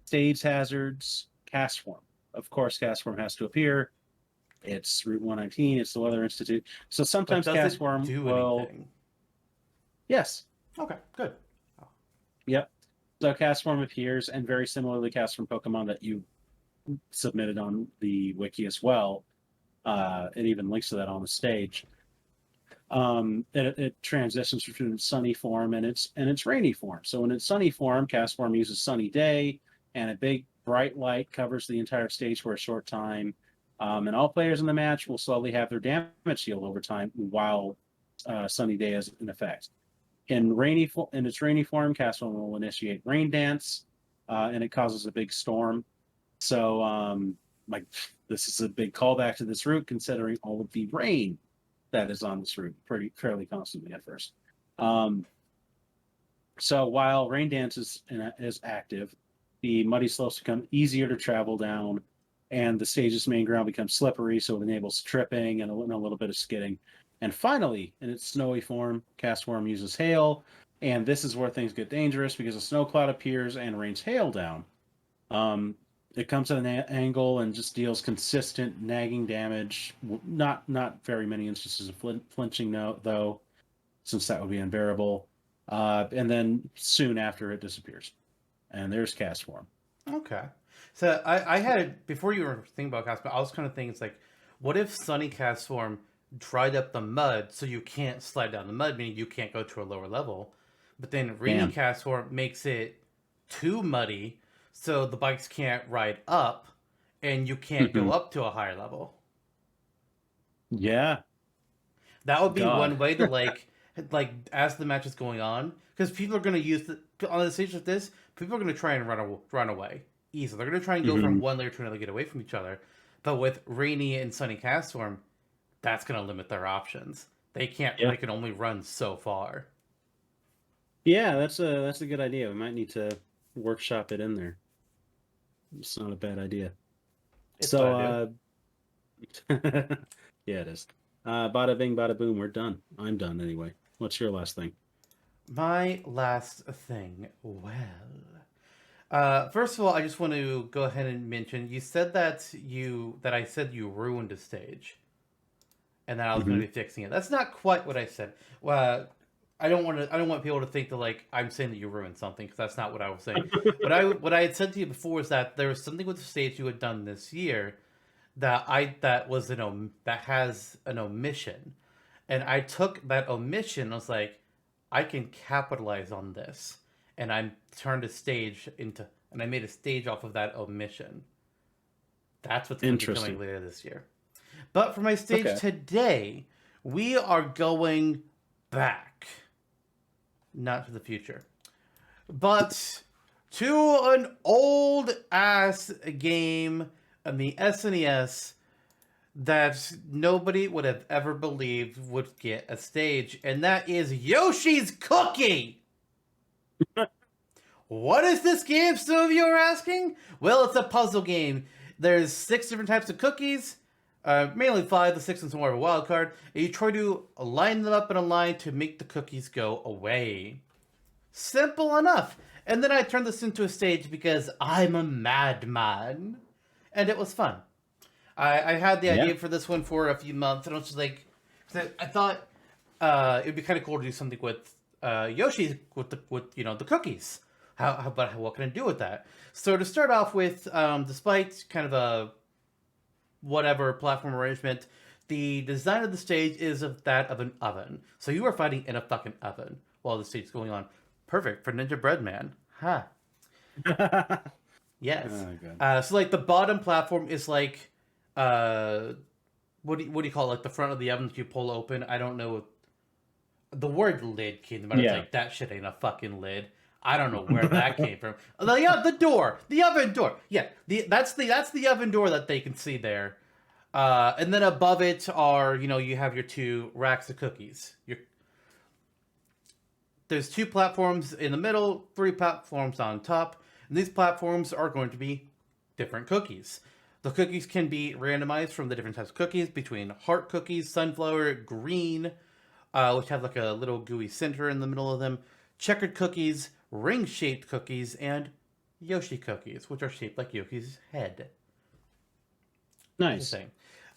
Stage hazards, Castform. Of course, Castform has to appear. It's Route 119. It's the Weather Institute. So sometimes But does Castform it do will. anything? Yes. Okay, good. Yep. So Castform appears, and very similarly, Castform Pokemon that you submitted on the wiki as well. It even links to that on the stage. It transitions between sunny form and its rainy form. So in its sunny form, cast form uses sunny day, and a big bright light covers the entire stage for a short time. And all players in the match will slowly have their damage healed over time while sunny day is in effect. In its rainy form, cast form will initiate rain dance, and it causes a big storm. So like this is a big callback to this route, considering all of the rain that is on this route fairly constantly at first. So while rain dance is active, the muddy slopes become easier to travel down, and the stage's main ground becomes slippery, so it enables tripping and a little bit of skidding. And finally, in its snowy form, cast form uses hail, and this is where things get dangerous because a snow cloud appears and rains hail down. It comes at an angle and just deals consistent nagging damage. Not very many instances of flinching, though, since that would be unbearable. And then soon after, it disappears. And there's cast form. Okay. So I had, before you were thinking about cast form, I was kind of thinking, it's like, what if sunny cast form dried up the mud so you can't slide down the mud, meaning you can't go to a lower level? But then rainy cast form makes it too muddy, so the bikes can't ride up, and you can't go up to a higher level. Yeah. That would be one way to like as the match is going on, because people are going to use on the stage like this. People are going to try and run away easily. They're going to try and go from one layer to another, get away from each other. But with rainy and sunny cast form, that's going to limit their options. They can't. They can only run so far. Yeah, that's a good idea. We might need to workshop it in there. It's not a bad idea. It's so, yeah, it is. Bada bing, bada boom. We're done. I'm done anyway. What's your last thing? My last thing. Well, first of all, I just want to go ahead and mention you said that I said you ruined a stage, and that I was going to be fixing it. That's not quite what I said. Well, I don't want people to think that like I'm saying that you ruined something, because that's not what I was saying. What I had said to you before is that there was something with the stage you had done this year that has an omission, and I took that omission. I was like, I can capitalize on this, and I turned a stage into, and I made a stage off of that omission. That's what's going to be coming later this year. But for my stage today, we are going back. Not to the future, but to an old ass game on the SNES that nobody would have ever believed would get a stage, and that is Yoshi's Cookie. What is this game, some of you are asking? Well, it's a puzzle game. There's 6 different types of cookies. Mainly 5, the 6th one's more of a wild card. And you try to line them up in a line to make the cookies go away. Simple enough. And then I turned this into a stage because I'm a madman. And it was fun. I had the idea for this one for a few months, and I was just like, I thought it would be kind of cool to do something with Yoshi with the cookies. What can I do with that? So to start off with, despite kind of a whatever platform arrangement, the design of the stage is that of an oven. So you are fighting in a fucking oven while the stage is going on. Perfect for Ninja Bread Man. Huh. Yes. So like the bottom platform is like, what do you call it? Like the front of the oven that you pull open. I don't know. The word lid came to mind. It's like, that shit ain't a fucking lid. I don't know where that came from. The door, the oven door. Yeah, that's the oven door that they can see there. And then above it are, you have your 2 racks of cookies. There's 2 platforms in the middle, 3 platforms on top, and these platforms are going to be different cookies. The cookies can be randomized from the different types of cookies between heart cookies, sunflower, green, which have like a little gooey center in the middle of them, checkered cookies, ring-shaped cookies, and Yoshi cookies, which are shaped like Yoshi's head. Nice.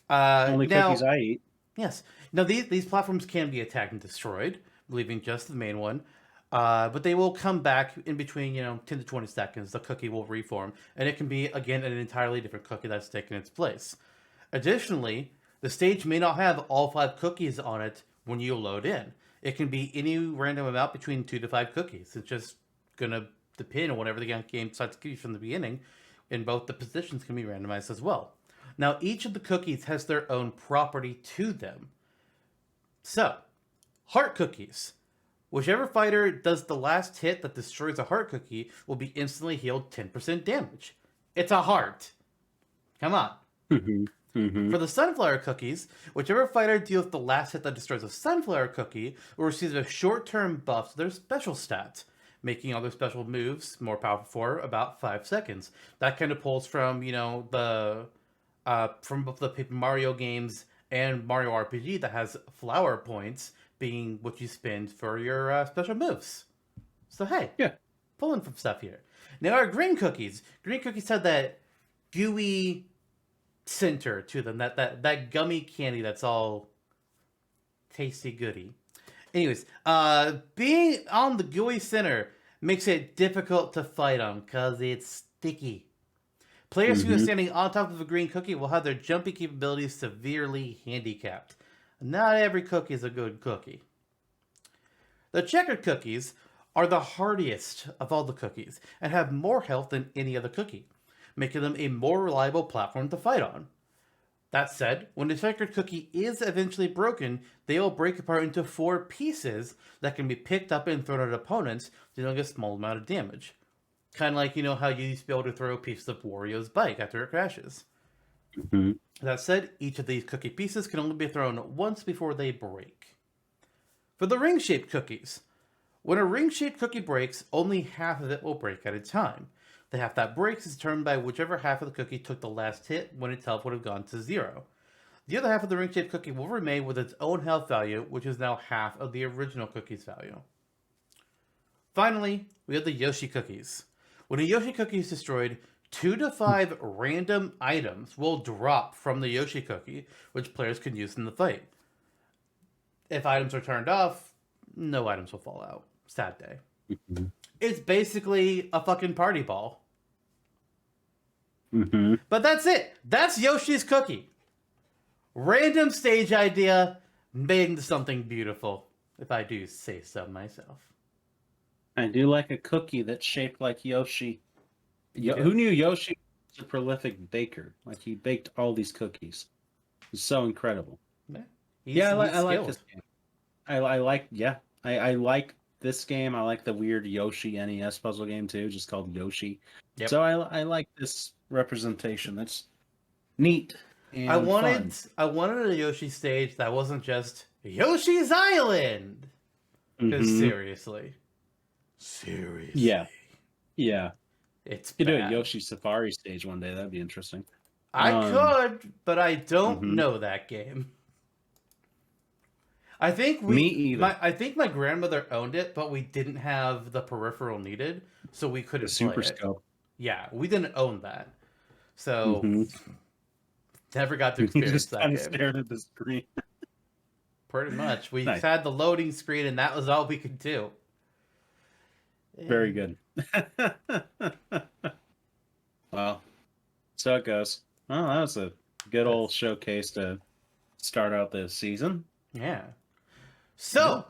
Only cookies I eat. Yes. Now, these platforms can be attacked and destroyed, leaving just the main one. But they will come back in between, 10 to 20 seconds. The cookie will reform, and it can be, again, an entirely different cookie that's taken its place. Additionally, the stage may not have all 5 cookies on it when you load in. It can be any random amount between 2 to 5 cookies. It's just going to depend on whatever the game decides to give you from the beginning, and both the positions can be randomized as well. Now, each of the cookies has their own property to them. So, heart cookies. Whichever fighter does the last hit that destroys a heart cookie will be instantly healed 10% damage. It's a heart. Come on. For the sunflower cookies, whichever fighter deals the last hit that destroys a sunflower cookie will receive a short-term buff to their special stat, making all their special moves more powerful for about 5 seconds. That kind of pulls from, from both the Paper Mario games and Mario RPG that has flower points being what you spend for your special moves. So hey, pulling from stuff here. Now our green cookies have that gooey center to them, that gummy candy that's all tasty goody. Anyways, being on the gooey center makes it difficult to fight on because it's sticky. Players who are standing on top of a green cookie will have their jumping capabilities severely handicapped. Not every cookie is a good cookie. The checkered cookies are the hardiest of all the cookies and have more health than any other cookie, making them a more reliable platform to fight on. That said, when the checkered cookie is eventually broken, they will break apart into 4 pieces that can be picked up and thrown at opponents, dealing a small amount of damage. Kind of like, how you used to be able to throw a piece of Wario's bike after it crashes. That said, each of these cookie pieces can only be thrown once before they break. For the ring-shaped cookies, when a ring-shaped cookie breaks, only half of it will break at a time. The half that breaks is determined by whichever half of the cookie took the last hit when its health would have gone to 0. The other half of the ring-shaped cookie will remain with its own health value, which is now half of the original cookie's value. Finally, we have the Yoshi cookies. When a Yoshi cookie is destroyed, 2 to 5 random items will drop from the Yoshi cookie, which players can use in the fight. If items are turned off, no items will fall out. Sad day. It's basically a fucking party ball. But that's it. That's Yoshi's cookie. Random stage idea made into something beautiful, if I do say so myself. I do like a cookie that's shaped like Yoshi. Who knew Yoshi was a prolific baker? Like, he baked all these cookies. It's so incredible. Yeah, I like this game. I like this game. I like the weird Yoshi NES puzzle game too, just called Yoshi. Yep. So I like this representation. That's neat. And I wanted a Yoshi stage that wasn't just Yoshi's Island. Because seriously. Yeah. It's you could bad. do a Yoshi Safari stage one day. That'd be interesting. I could, but I don't know that game. I think Me either. I think my grandmother owned it, but we didn't have the peripheral needed, so we couldn't play Super it. Scope. Yeah, we didn't own that, so never got to experience just that kind game. of stared at the screen. Pretty much, we Nice. had the loading screen, and that was all we could do. Very good. Well, so it goes. Well, that was a good old showcase to start out this season. Yeah. So,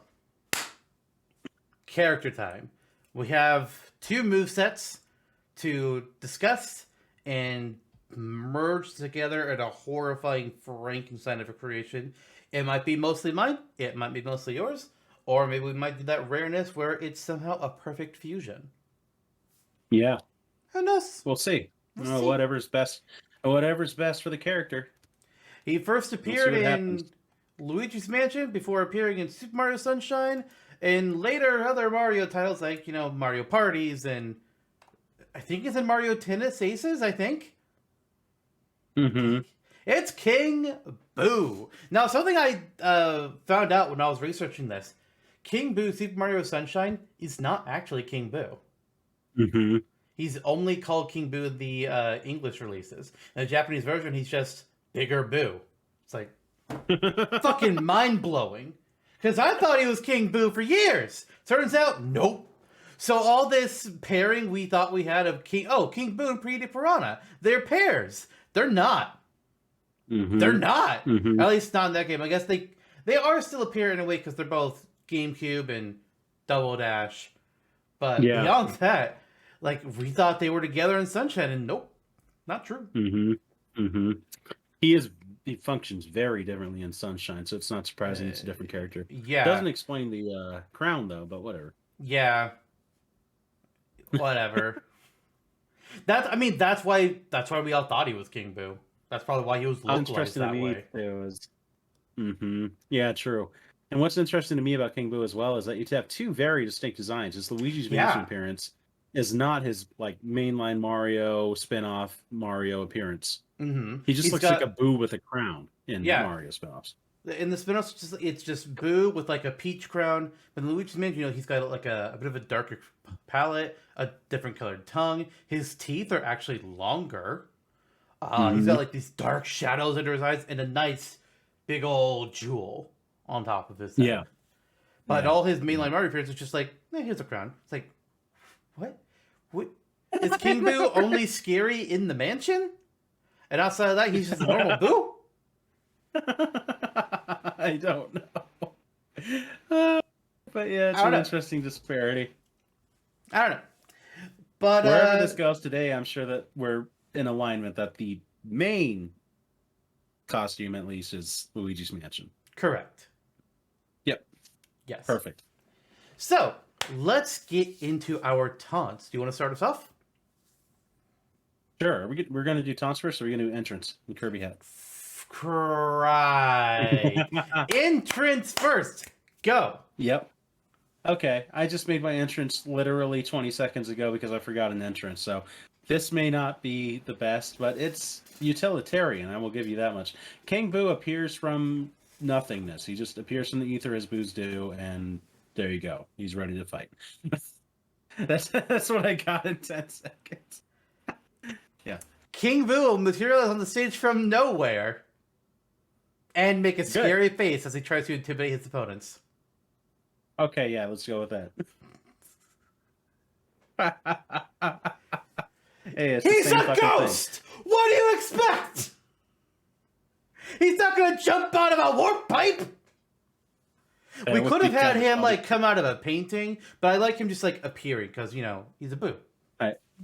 character time. We have 2 movesets to discuss and merge together in a horrifying Frankenstein of a creation. It might be mostly mine, it might be mostly yours, or maybe we might do that rareness where it's somehow a perfect fusion. Yeah. Who knows? We'll see. We'll see. Whatever's best for the character. He first appeared in Luigi's Mansion before appearing in Super Mario Sunshine and later other Mario titles like, Mario Parties, and I think it's in Mario Tennis Aces, I think. It's King Boo. Now, something I found out when I was researching this, King Boo Super Mario Sunshine is not actually King Boo. He's only called King Boo in the English releases. In the Japanese version, he's just Bigger Boo. It's like, fucking mind-blowing. Because I thought he was King Boo for years. Turns out, nope. So all this pairing we thought we had of King Boo and Pretty Piranha, they're pairs. They're not. They're not. At least not in that game. I guess They are still a pair in a way because they're both GameCube and Double Dash. But Yeah. beyond that, like, we thought they were together in Sunshine, and nope, not true. He functions very differently in Sunshine, so it's not surprising it's a different character. Yeah. Doesn't explain the crown though, but whatever. Yeah. Whatever. That's why we all thought he was King Boo. That's probably why he was localized that way. Yeah, true. And what's interesting to me about King Boo as well is that you have two very distinct designs. His Luigi's Mansion appearance is not his like mainline Mario spin-off Mario appearance. He just looks like a Boo with a crown in Mario spin-offs. In the spin-offs, it's just Boo with like a peach crown. But in Luigi's Mansion, he's got like a bit of a darker palette, a different colored tongue. His teeth are actually longer. He's got like these dark shadows under his eyes and a nice big old jewel on top of his head. Yeah. But all his mainline Mario appearance is just like, here's a crown. It's like, what? Is King Boo only scary in the mansion? And outside of that, he's just a normal Boo? I don't know. But yeah, it's an interesting disparity. I don't know. But wherever this goes today, I'm sure that we're in alignment that the main costume, at least, is Luigi's Mansion. Correct. Yep. Yes. Perfect. So, let's get into our taunts. Do you want to start us off? Sure. We're going to do taunts first, or are we going to do entrance and Kirby hat? Right. Entrance first. Go. Yep. Okay. I just made my entrance literally 20 seconds ago because I forgot an entrance. So this may not be the best, but it's utilitarian. I will give you that much. King Boo appears from nothingness. He just appears from the ether as Boos do, and there you go. He's ready to fight. That's what I got in 10 seconds. Yeah. King Boo will materialize on the stage from nowhere and make a scary face as he tries to intimidate his opponents. Okay, yeah, let's go with that. Hey, he's a ghost! Thing. What do you expect? He's not going to jump out of a warp pipe! We could have had him like come out of a painting, but I like him just like appearing because, he's a Boo.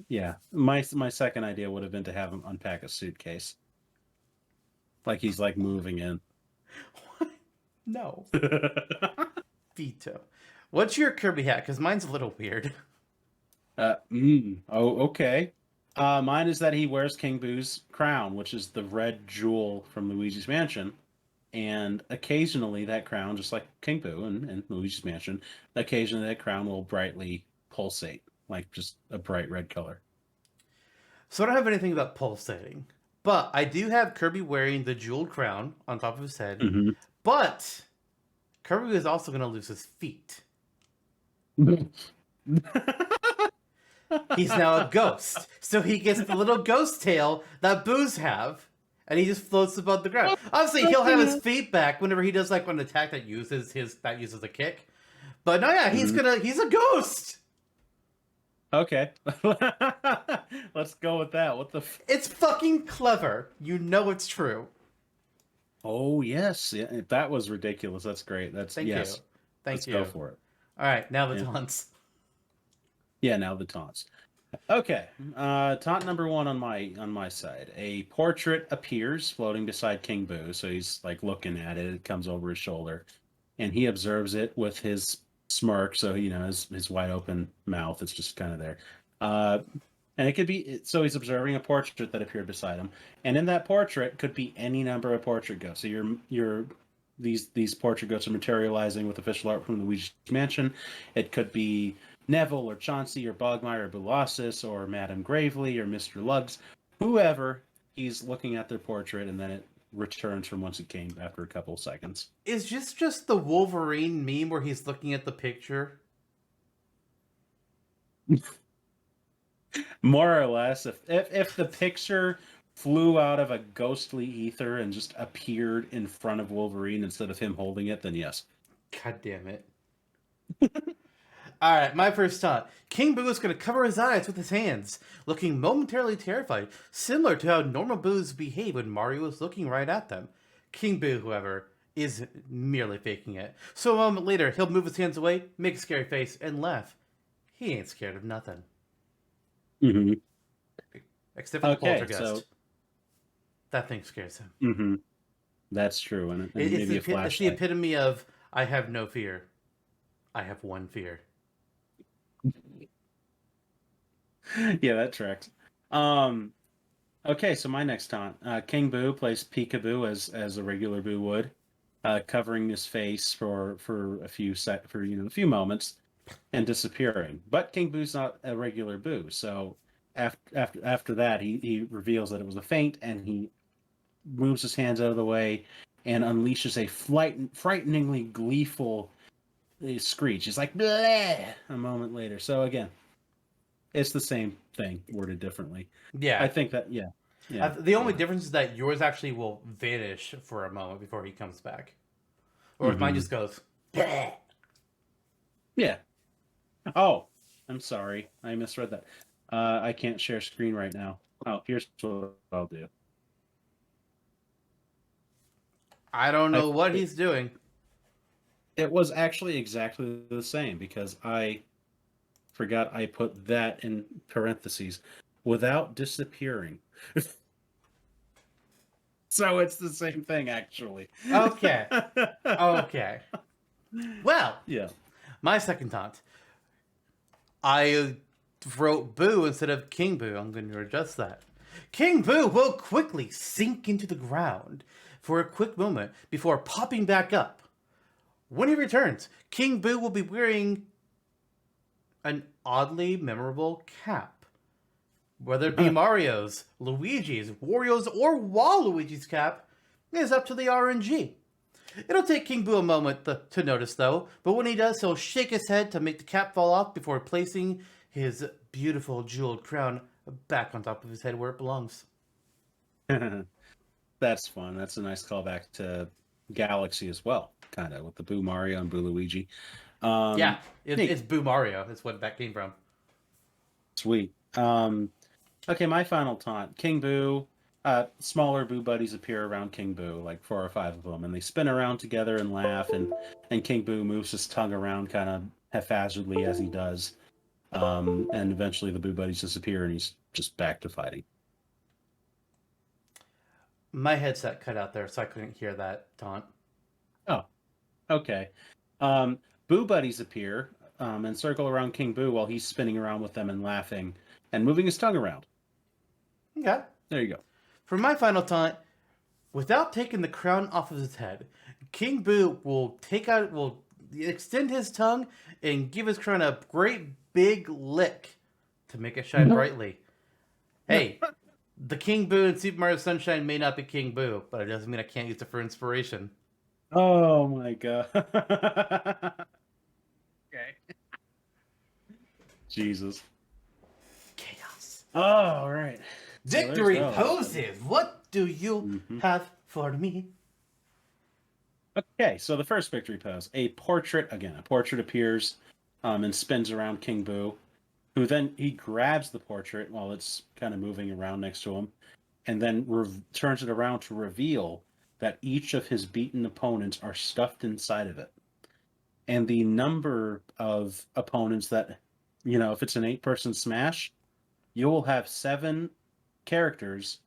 Yeah, my second idea would have been to have him unpack a suitcase, like he's like moving in. What? No. Veto. What's your Kirby hat? Because mine's a little weird. Oh, okay. Mine is that he wears King Boo's crown, which is the red jewel from Luigi's Mansion, and occasionally that crown, just like King Boo and Luigi's Mansion, occasionally that crown will brightly pulsate. Like just a bright red color. So I don't have anything about pulsating, but I do have Kirby wearing the jeweled crown on top of his head. But Kirby is also going to lose his feet. He's now a ghost, so he gets the little ghost tail that Boos have, and he just floats above the ground. Obviously, he'll have his feet back whenever he does like an attack that uses a kick. But no, yeah, he's a ghost. Okay. Let's go with that. It's fucking clever. You know it's true. Oh, yes. Yeah, that was ridiculous. That's great. Thank you. Let's go for it. All right, now the taunts. Yeah, now the taunts. Okay. Taunt number one on my side. A portrait appears floating beside King Boo, so he's like looking at it. It comes over his shoulder, and he observes it with his smirk, so his wide open mouth is just kind of there, and it could be so he's observing a portrait that appeared beside him, and in that portrait could be any number of portrait ghosts. So these portrait ghosts are materializing with official art from Luigi's Mansion. It could be Neville or Chauncey or Bogmire or Bulossus or Madame Gravely or Mr. Luggs, whoever. He's looking at their portrait, and then it returns from whence it came after a couple of seconds. Is this just the Wolverine meme where he's looking at the picture? More or less. If the picture flew out of a ghostly ether and just appeared in front of Wolverine instead of him holding it, then yes. God damn it. Alright, my first taunt. King Boo is going to cover his eyes with his hands, looking momentarily terrified, similar to how normal Boos behave when Mario is looking right at them. King Boo, however, isn't merely faking it. So a moment later, he'll move his hands away, make a scary face, and laugh. He ain't scared of nothing. Mm-hmm. Except for the Okay, poltergeist. so That thing scares him. mm-hmm. That's true, and maybe a flashlight. It's the epitome of, I have no fear. I have one fear. Yeah, that tracks. Okay, so my next taunt. King Boo plays Peekaboo as a regular Boo would, covering his face for a few a few moments and disappearing. But King Boo's not a regular Boo, so after that he reveals that it was a feint, and he moves his hands out of the way and unleashes a frighteningly gleeful screech. It's like bleh a moment later. So again, it's the same thing worded differently. Yeah. I think that yeah. The only difference is that yours actually will vanish for a moment before he comes back. Or if mine just goes, bleh. Yeah. Oh, I'm sorry. I misread that. I can't share screen right now. Oh, here's what I'll do. I don't know what he's doing. It was actually exactly the same because I forgot I put that in parentheses without disappearing. So it's the same thing, actually. Okay. Okay. Well, Yeah. my second taunt. I wrote Boo instead of King Boo. I'm going to adjust that. King Boo will quickly sink into the ground for a quick moment before popping back up. When he returns, King Boo will be wearing an oddly memorable cap. Whether it be Mario's, Luigi's, Wario's, or Waluigi's cap is up to the RNG. It'll take King Boo a moment to notice, though, but when he does, he'll shake his head to make the cap fall off before placing his beautiful jeweled crown back on top of his head where it belongs. That's fun. That's a nice callback to Galaxy as well, kind of, with the Boo Mario and Boo Luigi. Yeah, it's Boo Mario. That's what that came from. Sweet. Okay, my final taunt. King Boo, smaller Boo buddies appear around King Boo, like 4 or 5 of them, and they spin around together and laugh, and King Boo moves his tongue around kind of haphazardly as he does. And eventually the Boo buddies disappear, and he's just back to fighting. My headset cut out there, so I couldn't hear that taunt. Oh, okay. Boo buddies appear and circle around King Boo while he's spinning around with them and laughing and moving his tongue around. Okay. There you go. For my final taunt, without taking the crown off of his head, King Boo will extend his tongue and give his crown a great big lick to make it shine brightly. Hey, the King Boo in Super Mario Sunshine may not be King Boo, but it doesn't mean I can't use it for inspiration. Oh my god. Okay. Jesus. Chaos. Oh, all right. Victory So poses. What do you have for me? Okay, so the first victory pose, a portrait appears and spins around King Boo, who then he grabs the portrait while it's kind of moving around next to him, and then turns it around to reveal that each of his beaten opponents are stuffed inside of it. And the number of opponents that, if it's an 8-person smash, you will have 7 characters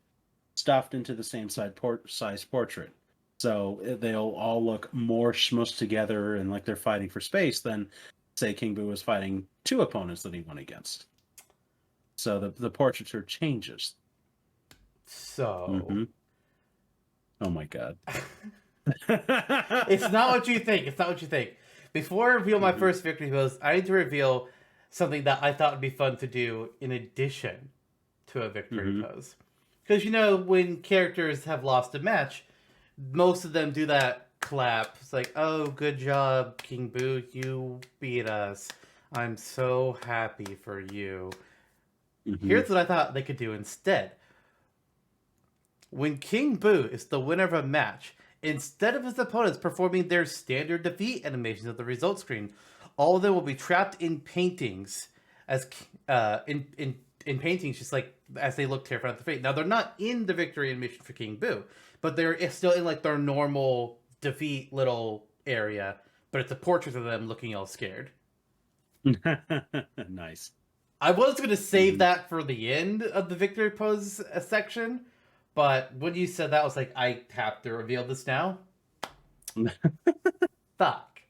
stuffed into the same size portrait. So they'll all look more smushed together and like they're fighting for space than, say, King Boo was fighting 2 opponents that he went against. So the portraiture changes. So... Oh my god. It's not what you think. It's not what you think. Before I reveal my first victory pose, I need to reveal something that I thought would be fun to do in addition to a victory pose. Because, when characters have lost a match, most of them do that clap. It's like, oh, good job, King Boo. You beat us. I'm so happy for you. Here's what I thought they could do instead. When King Boo is the winner of a match, instead of his opponents performing their standard defeat animations at the result screen, all of them will be trapped in paintings as in paintings, just like as they look terrified at the fate. Now they're not in the victory animation for King Boo, but they're still in like their normal defeat little area, but it's a portrait of them looking all scared. Nice. I was going to save Mhm. that for the end of the victory pose section, but when you said that, I was like, I have to reveal this now. Fuck.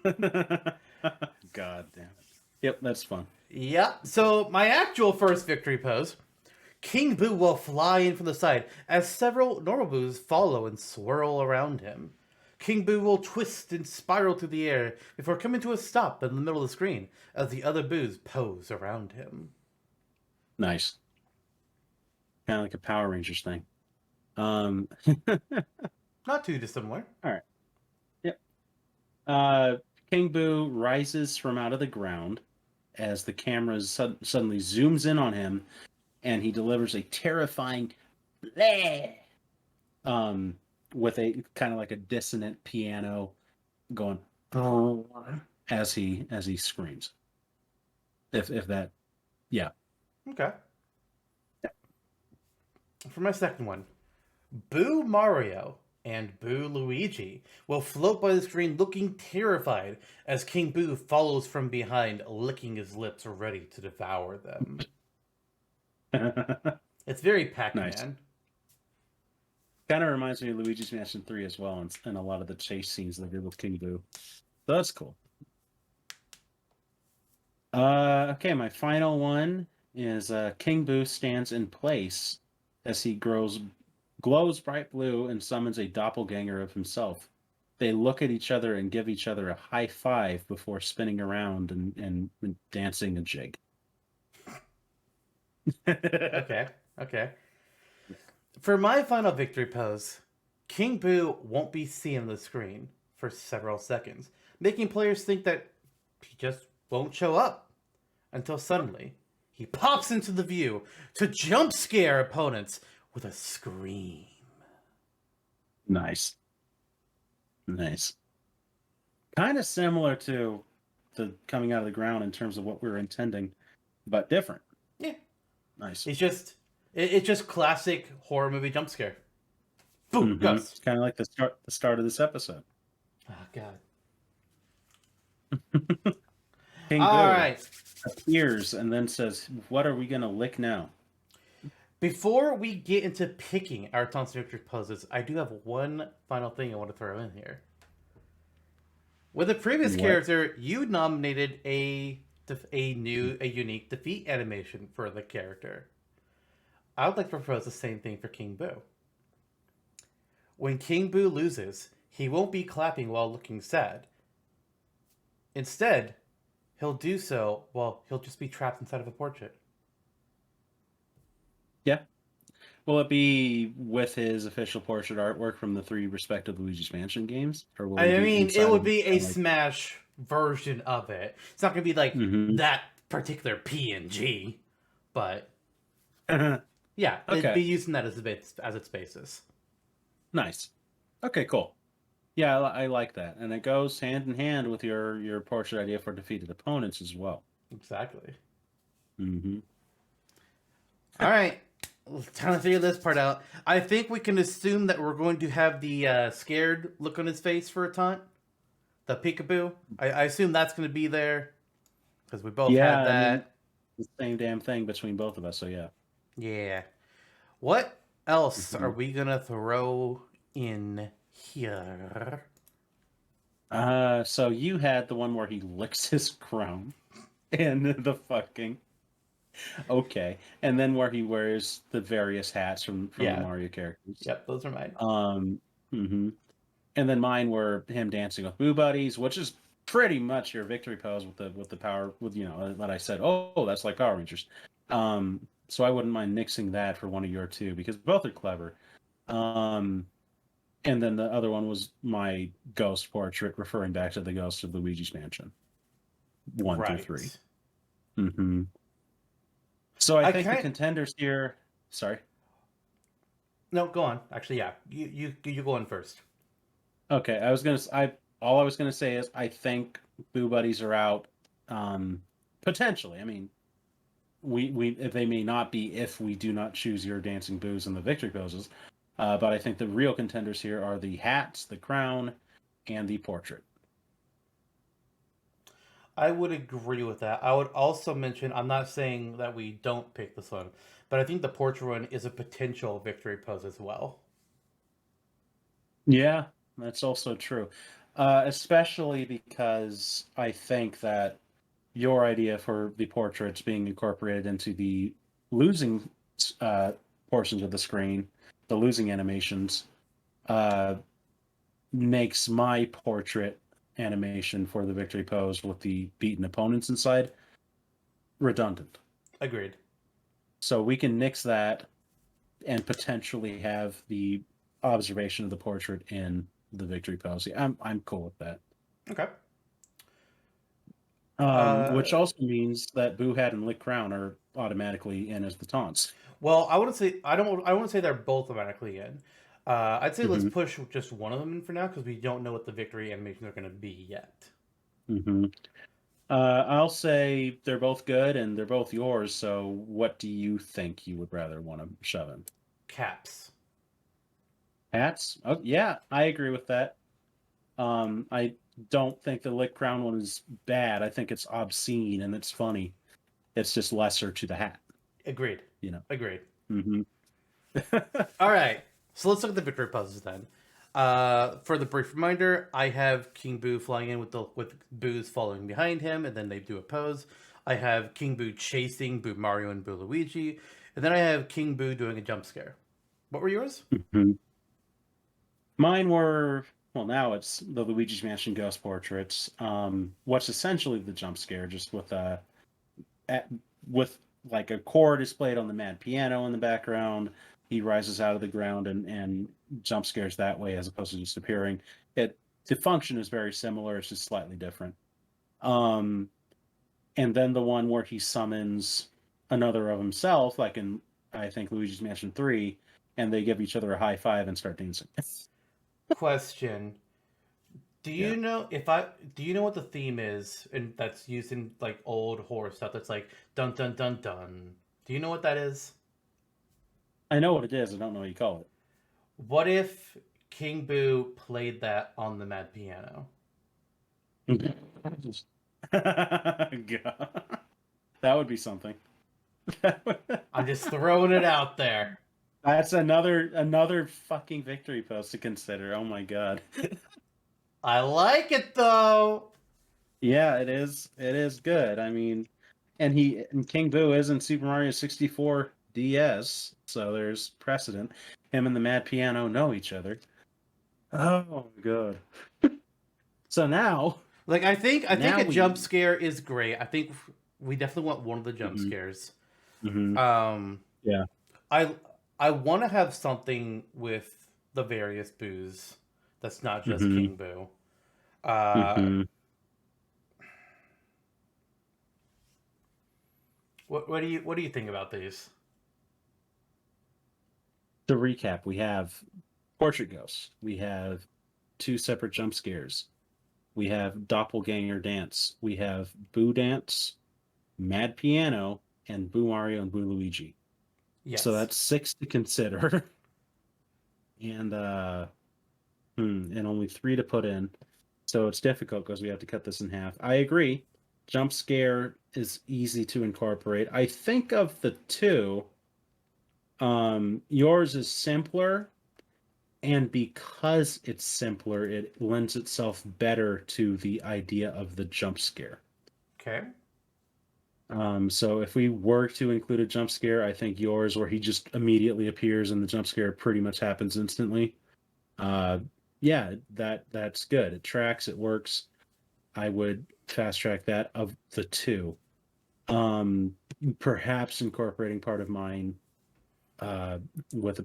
God damn it. Yep, that's fun. Yep. So my actual first victory pose, King Boo will fly in from the side as several normal Boos follow and swirl around him. King Boo will twist and spiral through the air before coming to a stop in the middle of the screen as the other Boos pose around him. Nice. Kind of like a Power Rangers thing. All Not too dissimilar. right. Yep. King Boo rises from out of the ground as the camera suddenly zooms in on him, and he delivers a terrifying bleh, with a kind of like a dissonant piano going as he screams. If that, yeah. Okay. For my second one, Boo Mario and Boo Luigi will float by the screen looking terrified as King Boo follows from behind, licking his lips ready to devour them. It's very Pac-Man. Nice. Kind of reminds me of Luigi's Mansion 3 as well, and a lot of the chase scenes they did with King Boo. So that's cool. Okay, my final one is King Boo stands in place as he glows bright blue and summons a doppelganger of himself. They look at each other and give each other a high five before spinning around and dancing a jig. Okay. For my final victory pose, King Boo won't be seen on the screen for several seconds, making players think that he just won't show up until suddenly he pops into the view to jump scare opponents with a scream. Nice. Kind of similar to the coming out of the ground in terms of what we were intending, but different. Yeah. Nice. It's just classic horror movie jump scare. Boom, ghost. It's kind of like the start of this episode. Oh god. King All Boo right. appears and then says, "What are we gonna lick now?" Before we get into picking our Thompson victory poses, I do have one final thing I want to throw in here. With the previous character, you nominated a unique defeat animation for the character. I would like to propose the same thing for King Boo. When King Boo loses, he won't be clapping while looking sad. Instead, he'll do so while he'll just be trapped inside of a portrait. Yeah. Will it be with his official portrait artwork from the 3 respective Luigi's Mansion games? Or will it would be a Smash version of it. It's not going to be like that particular PNG, but yeah, it'd be using that as its basis. Nice. Okay, cool. Yeah, I like that, and it goes hand in hand with your portrait idea for defeated opponents as well. Exactly. Mm-hmm. All right, time to figure this part out. I think we can assume that we're going to have the scared look on his face for a taunt. The peekaboo. I assume that's going to be there because we both had that. I mean, the same damn thing between both of us. So yeah. Yeah. What else are we gonna throw in here? So you had the one where he licks his crown, and the fucking okay, and then where he wears the various hats from the Mario characters. Yep, those are mine. And then mine were him dancing with Boo Buddies, which is pretty much your victory pose with the power with that I said, oh, that's like Power Rangers. So I wouldn't mind nixing that for one of your two because both are clever. And then the other one was my ghost portrait, referring back to the ghost of Luigi's Mansion 1 through 3. So I think the contenders here. Sorry. No, go on. Actually, yeah, you go on first. Okay, all I was gonna say is I think Boo Buddies are out. Potentially, I mean, we they may not be if we do not choose your dancing boos in the victory poses, But I think the real contenders here are the hats, the crown, and the portrait. I would agree with that. I would also mention, I'm not saying that we don't pick this one, but I think the portrait one is a potential victory pose as well. Yeah, that's also true. Especially because I think that your idea for the portraits being incorporated into the losing uh, portions of the screen, the losing animations, uh, makes my portrait animation for the victory pose with the beaten opponents inside redundant. Agreed. So we can nix that and potentially have the observation of the portrait in the victory pose. I'm cool with that. Okay. Which also means that Boo Hat and Lick Crown are automatically in as the taunts. Well, I wouldn't say I don't. I wouldn't say they're both automatically in. I'd say let's Mm-hmm. push just one of them in for now because we don't know what the victory animations are going to be yet. Mm-hmm. I'll say they're both good and they're both yours. So, what do you think you would rather want to shove in? Caps. Hats? Oh, yeah, I agree with that. I don't think the Lick Crown one is bad. I think it's obscene and it's funny. It's just lesser to the hat, Agreed. you know. Agreed. Mm-hmm. All right. So let's look at the victory poses then. For the brief reminder, I have King Boo flying in with Boo's following behind him, and then they do a pose. I have King Boo chasing Boo Mario and Boo Luigi, and then I have King Boo doing a jump scare. What were yours? Mm-hmm. Mine were, well, now it's the Luigi's Mansion ghost portraits. What's essentially the jump scare, just with like a chord is played on the mad piano in the background. He rises out of the ground and jump scares that way as opposed to just appearing. The function is very similar, it's just slightly different. Um, and then the one where he summons another of himself, like in I think Luigi's Mansion 3, and they give each other a high five and start dancing. Question. Do Yeah. you know what the theme is and that's used in like old horror stuff that's like dun dun dun dun. Do you know what that is? I know what it is, I don't know what you call it. What if King Boo played that on the mad piano? God. That would be something. I'm just throwing it out there. That's another fucking victory post to consider. Oh my god. I like it though. Yeah, it is. It is good. I mean, and King Boo is in Super Mario 64 DS, so there's precedent. Him and the Mad Piano know each other. Oh god. So now, Like I think a we. jump scare is great. I think we definitely want one of the jump Mhm, scares. mhm. Um Yeah. I I want to have something with the various Boos that's not just Mhm, King Boo. Uh mhm. what do you think about these? To recap, we have Portrait Ghosts. We have two separate jump scares. We have Doppelganger Dance. We have Boo Dance, Mad Piano, and Boo Mario and Boo Luigi. So Yes. that's 6 to consider. and and only 3 to put in. So it's difficult because we have to cut this in half. I agree. Jump scare is easy to incorporate. I think of the two, yours is simpler, and because it's simpler, it lends itself better to the idea of the jump scare. Okay. So if we were to include a jump scare, I think yours, where he just immediately appears and the jump scare pretty much happens instantly. Uh, yeah, that's good. It tracks, it works. I would fast track that of the two. Um, Perhaps incorporating part of mine with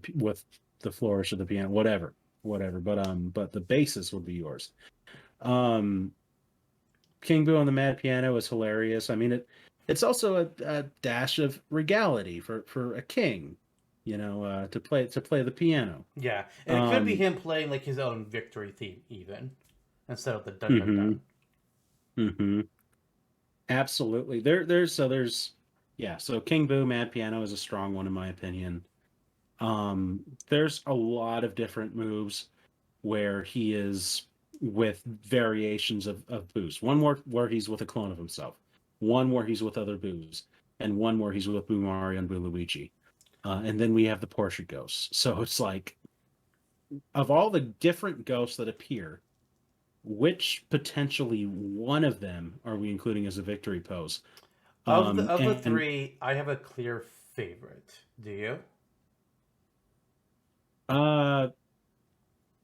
the flourish of the piano, whatever. But the basis will be yours. Um, King Boo on the Mad Piano is hilarious. I mean, it's also a dash of regality for a king, to play the piano. Yeah, and it could be Um, him playing like his own victory theme even instead of the dun dun hmm dun. hmm Absolutely. There's yeah. So King Boo Mad Piano is a strong one in my opinion. There's a lot of different moves where he is with variations of boos. One where he's with a clone of himself, one where he's with other boos, and one where he's with Boo Mario and Boo Luigi. And then we have the portrait ghosts. So it's like, of all the different ghosts that appear, which potentially one of them are we including as a victory pose? Of the And three, I have a clear favorite. Do you? uh,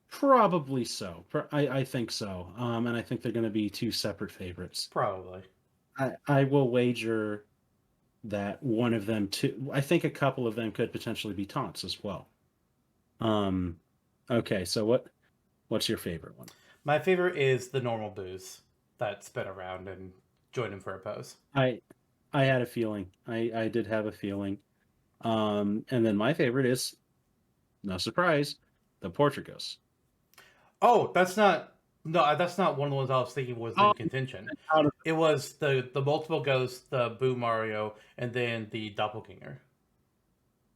probably so. I think so. And I think they're going to be two separate favorites. Probably. I will wager that one of them too. I think a couple of them could potentially be taunts as well. Okay, so what's your favorite one? My favorite is the normal booze that spin around and join him for a pose. I had a feeling. I did have a feeling. And then my favorite is, no surprise, the portrait ghost. Oh, that's not. No, that's not one of the ones I was thinking was in contention. It was the multiple ghosts, the Boo Mario, and then the doppelganger.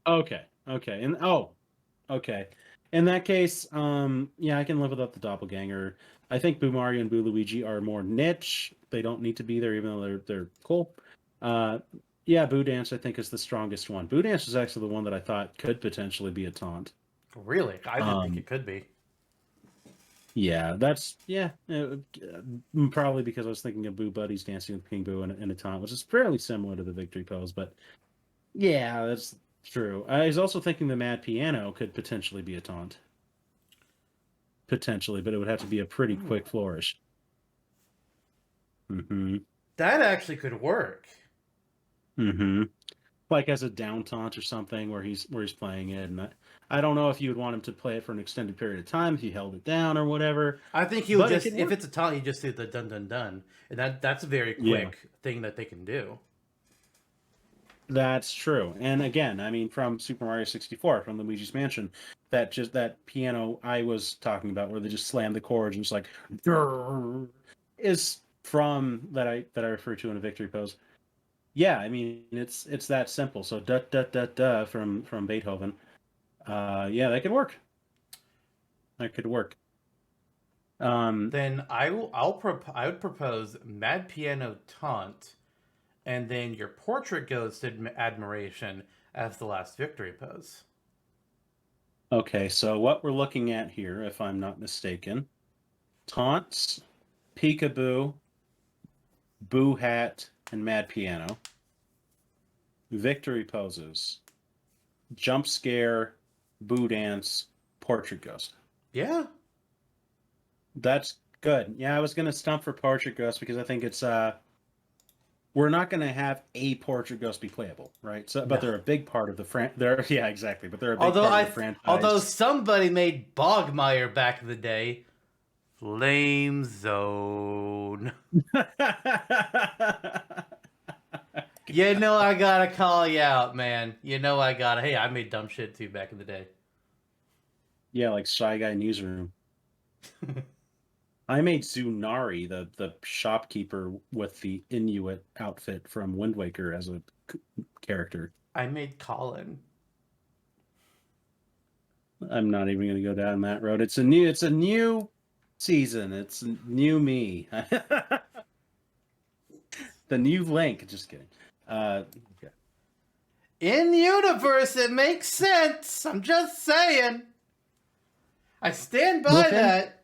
Okay, and okay. In that case, yeah, I can live without the doppelganger. I think Boo Mario and Boo Luigi are more niche. They don't need to be there, even though they're cool. Yeah, Boo Dance I think is the strongest one. Boo Dance is actually the one that I thought could potentially be a taunt. Really, I didn't think it could be. Yeah, probably because I was thinking of Boo Buddies dancing with King Boo in a taunt, which is fairly similar to the victory pose. But yeah, that's true. I was also thinking the Mad Piano could potentially be a taunt. Potentially, but it would have to be a pretty quick flourish. That actually could work. Like as a down taunt or something where he's playing it, and I don't know if you would want him to play it for an extended period of time if he held it down or whatever. I think he would just, if it's a taunt, he just do the dun dun dun, and that's a very quick thing that they can do. That's true. And again, I mean, from Super Mario 64, from Luigi's Mansion, that piano I was talking about, where they just slam the chords and it's like, is from that I refer to in a victory pose. Yeah, I mean, it's that simple. So da da da da from Beethoven. Yeah, that could work. That could work. Then I would propose Mad Piano Taunt, and then your Portrait Ghost Admiration as the last victory pose. Okay, so what we're looking at here, if I'm not mistaken, taunts, peekaboo, boo hat, and Mad Piano. Victory poses, jump scare, boo dance, portrait ghost. Yeah. That's good. Yeah, I was going to stump for portrait ghost because I think it's we're not going to have a portrait ghost be playable, right? So, but they're a big part of the yeah, exactly. But they're a big part of the franchise. Although somebody made Bogmire back in the day, Flame Zone. You know I gotta call you out, man. You know I gotta. Hey, I made dumb shit too back in the day. Yeah, like Shy Guy Newsroom. I made Zunari, the shopkeeper with the Inuit outfit from Wind Waker, as a character. I made Colin. I'm not even going to go down that road. It's a new season. It's new me. The new Link. Just kidding. Okay. In universe, it makes sense. I'm just saying. I stand by that.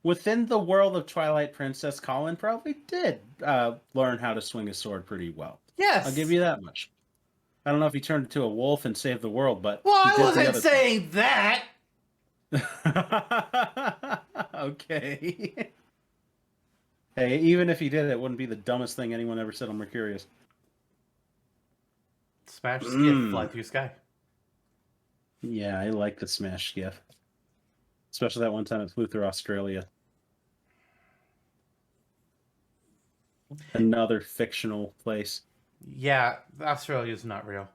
Within the world of Twilight Princess, Colin probably did learn how to swing a sword pretty well. Yes. I'll give you that much. I don't know if he turned into a wolf and saved the world, but... Well, I wasn't saying that! Okay. Hey, even if he did, it wouldn't be the dumbest thing anyone ever said on Mercurius. Smash skiff, fly through sky. Yeah, I like the smash skiff. Especially that one time it flew through Australia. Another fictional place. Yeah, Australia's not real.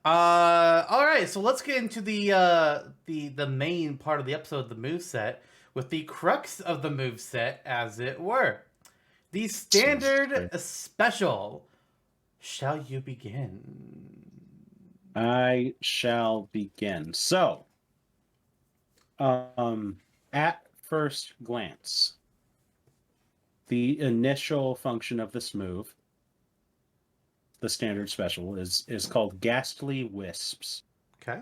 All right, so let's get into the main part of the episode, the moveset, with the crux of the moveset, as it were. The standard special. Shall you begin? I shall begin. So, at first glance, the initial function of this move, the standard special, is called Ghastly Wisps. Okay.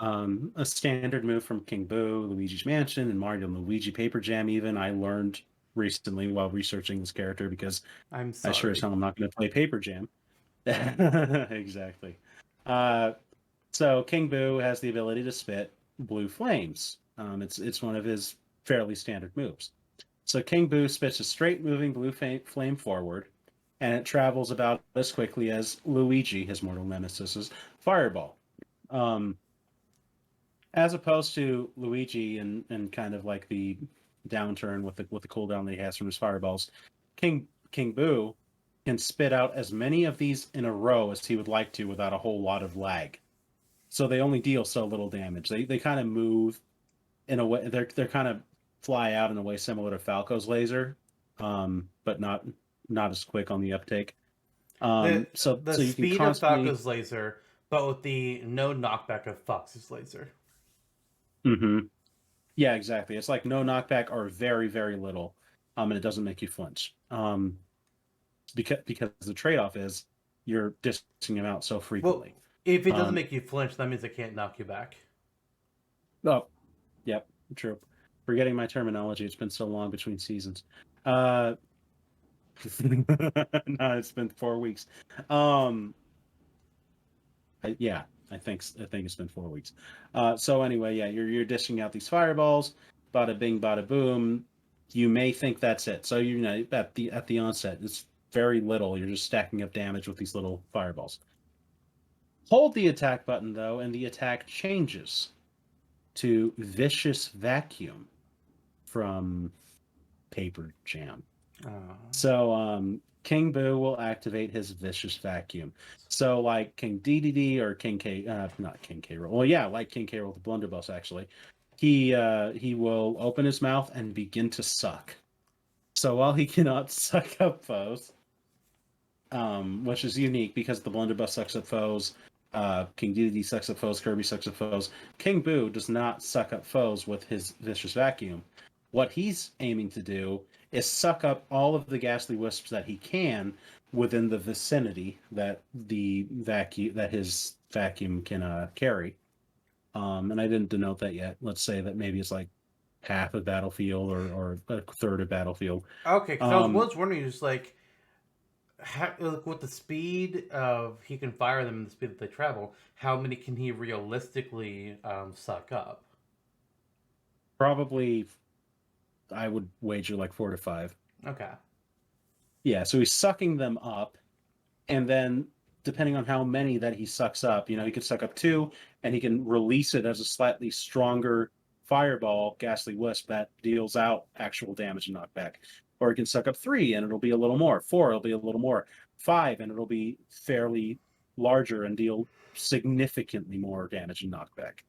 A standard move from King Boo, Luigi's Mansion, and Mario and Luigi Paper Jam. Even I learned recently while researching this character because I'm I sure as sorry. hell I'm not going to play Paper Jam. Exactly. So King Boo has the ability to spit blue flames. It's one of his fairly standard moves. So King Boo spits a straight moving blue flame forward, and it travels about as quickly as Luigi, his mortal nemesis's fireball. As opposed to Luigi and kind of like the downturn with the cooldown that he has from his fireballs, King Boo can spit out as many of these in a row as he would like to without a whole lot of lag. So they only deal so little damage. They kind of move in a way they're kind of fly out in a way similar to Falco's laser, but not as quick on the uptake. The So the you can speed of constantly. Falco's laser, but with the no knockback of Fox's laser. Mm-hmm. Yeah, exactly. It's like no knockback or very, very little, and it doesn't make you flinch. Because the trade-off is you're dishing him out so Well, frequently. if it doesn't Um, make you flinch, that means it can't knock you back. oh, yep, true. Forgetting my terminology. It's been so long between seasons. No, it's been 4 weeks. Yeah, I think it's been 4 weeks. So anyway, yeah, you're dishing out these fireballs, bada bing, bada boom. You may think that's it. So at the onset, it's very little. You're just stacking up damage with these little fireballs. Hold the attack button though, and the attack changes to Vicious Vacuum from Paper Jam. Oh. So King Boo will activate his Vicious Vacuum. So like King DDD or King K, not King K Rool. Well, yeah, like King K Rool, the blunderbuss actually. He will open his mouth and begin to suck. So while he cannot suck up foes, which is unique because the blunderbuss sucks up foes, King DDD sucks up foes, Kirby sucks up foes. King Boo does not suck up foes with his Vicious Vacuum. What he's aiming to do is suck up all of the ghastly wisps that he can within the vicinity that his vacuum can carry. And I didn't denote that yet. Let's say that maybe it's like half of battlefield or a third of battlefield. Okay, because I was wondering, just like, with the speed of he can fire them and the speed that they travel, how many can he realistically suck up? Probably, I would wager like 4 to 5. Okay. Yeah, so he's sucking them up, and then depending on how many that he sucks up, he could suck up 2, and he can release it as a slightly stronger fireball, Ghastly Wisp, that deals out actual damage and knockback. Or he can suck up 3, and it'll be a little more. 4, it'll be a little more. 5, and it'll be fairly larger and deal significantly more damage and knockback.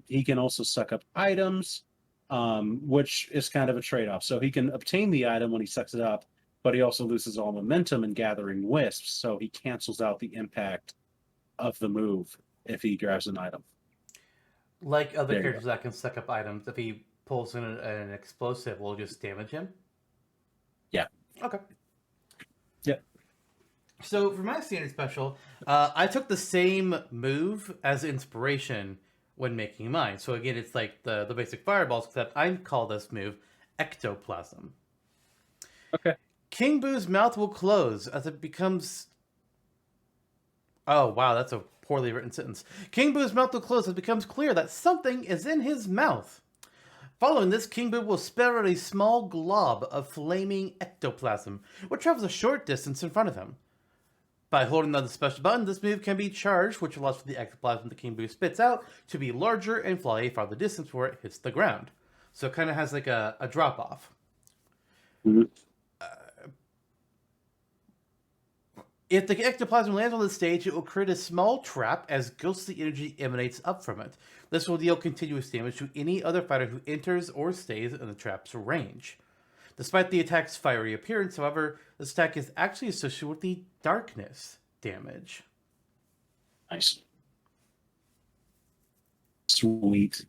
He can also suck up items, which is kind of a trade-off. So he can obtain the item when he sucks it up, but he also loses all momentum in gathering wisps, so he cancels out the impact of the move if he grabs an item. Like other characters that can suck up items, if he pulls in an explosive, will it just damage him? Yeah. Okay. Yeah. So for my standard special, I took the same move as inspiration when making mine. So again, it's like the basic fireballs, except I call this move ectoplasm. Okay. King Boo's mouth will close as it becomes... Oh, wow, that's a poorly written sentence. King Boo's mouth will close as it becomes clear that something is in his mouth. Following this, King Boo will spit out a small glob of flaming ectoplasm, which travels a short distance in front of him. By holding down the special button, this move can be charged, which allows for the ectoplasm the King Boo spits out to be larger and fly a farther distance before it hits the ground. So it kind of has like a drop-off. Mm-hmm. If the ectoplasm lands on the stage, it will create a small trap as ghostly energy emanates up from it. This will deal continuous damage to any other fighter who enters or stays in the trap's range. Despite the attack's fiery appearance, however, this attack is actually associated with the darkness damage. Nice. Sweet.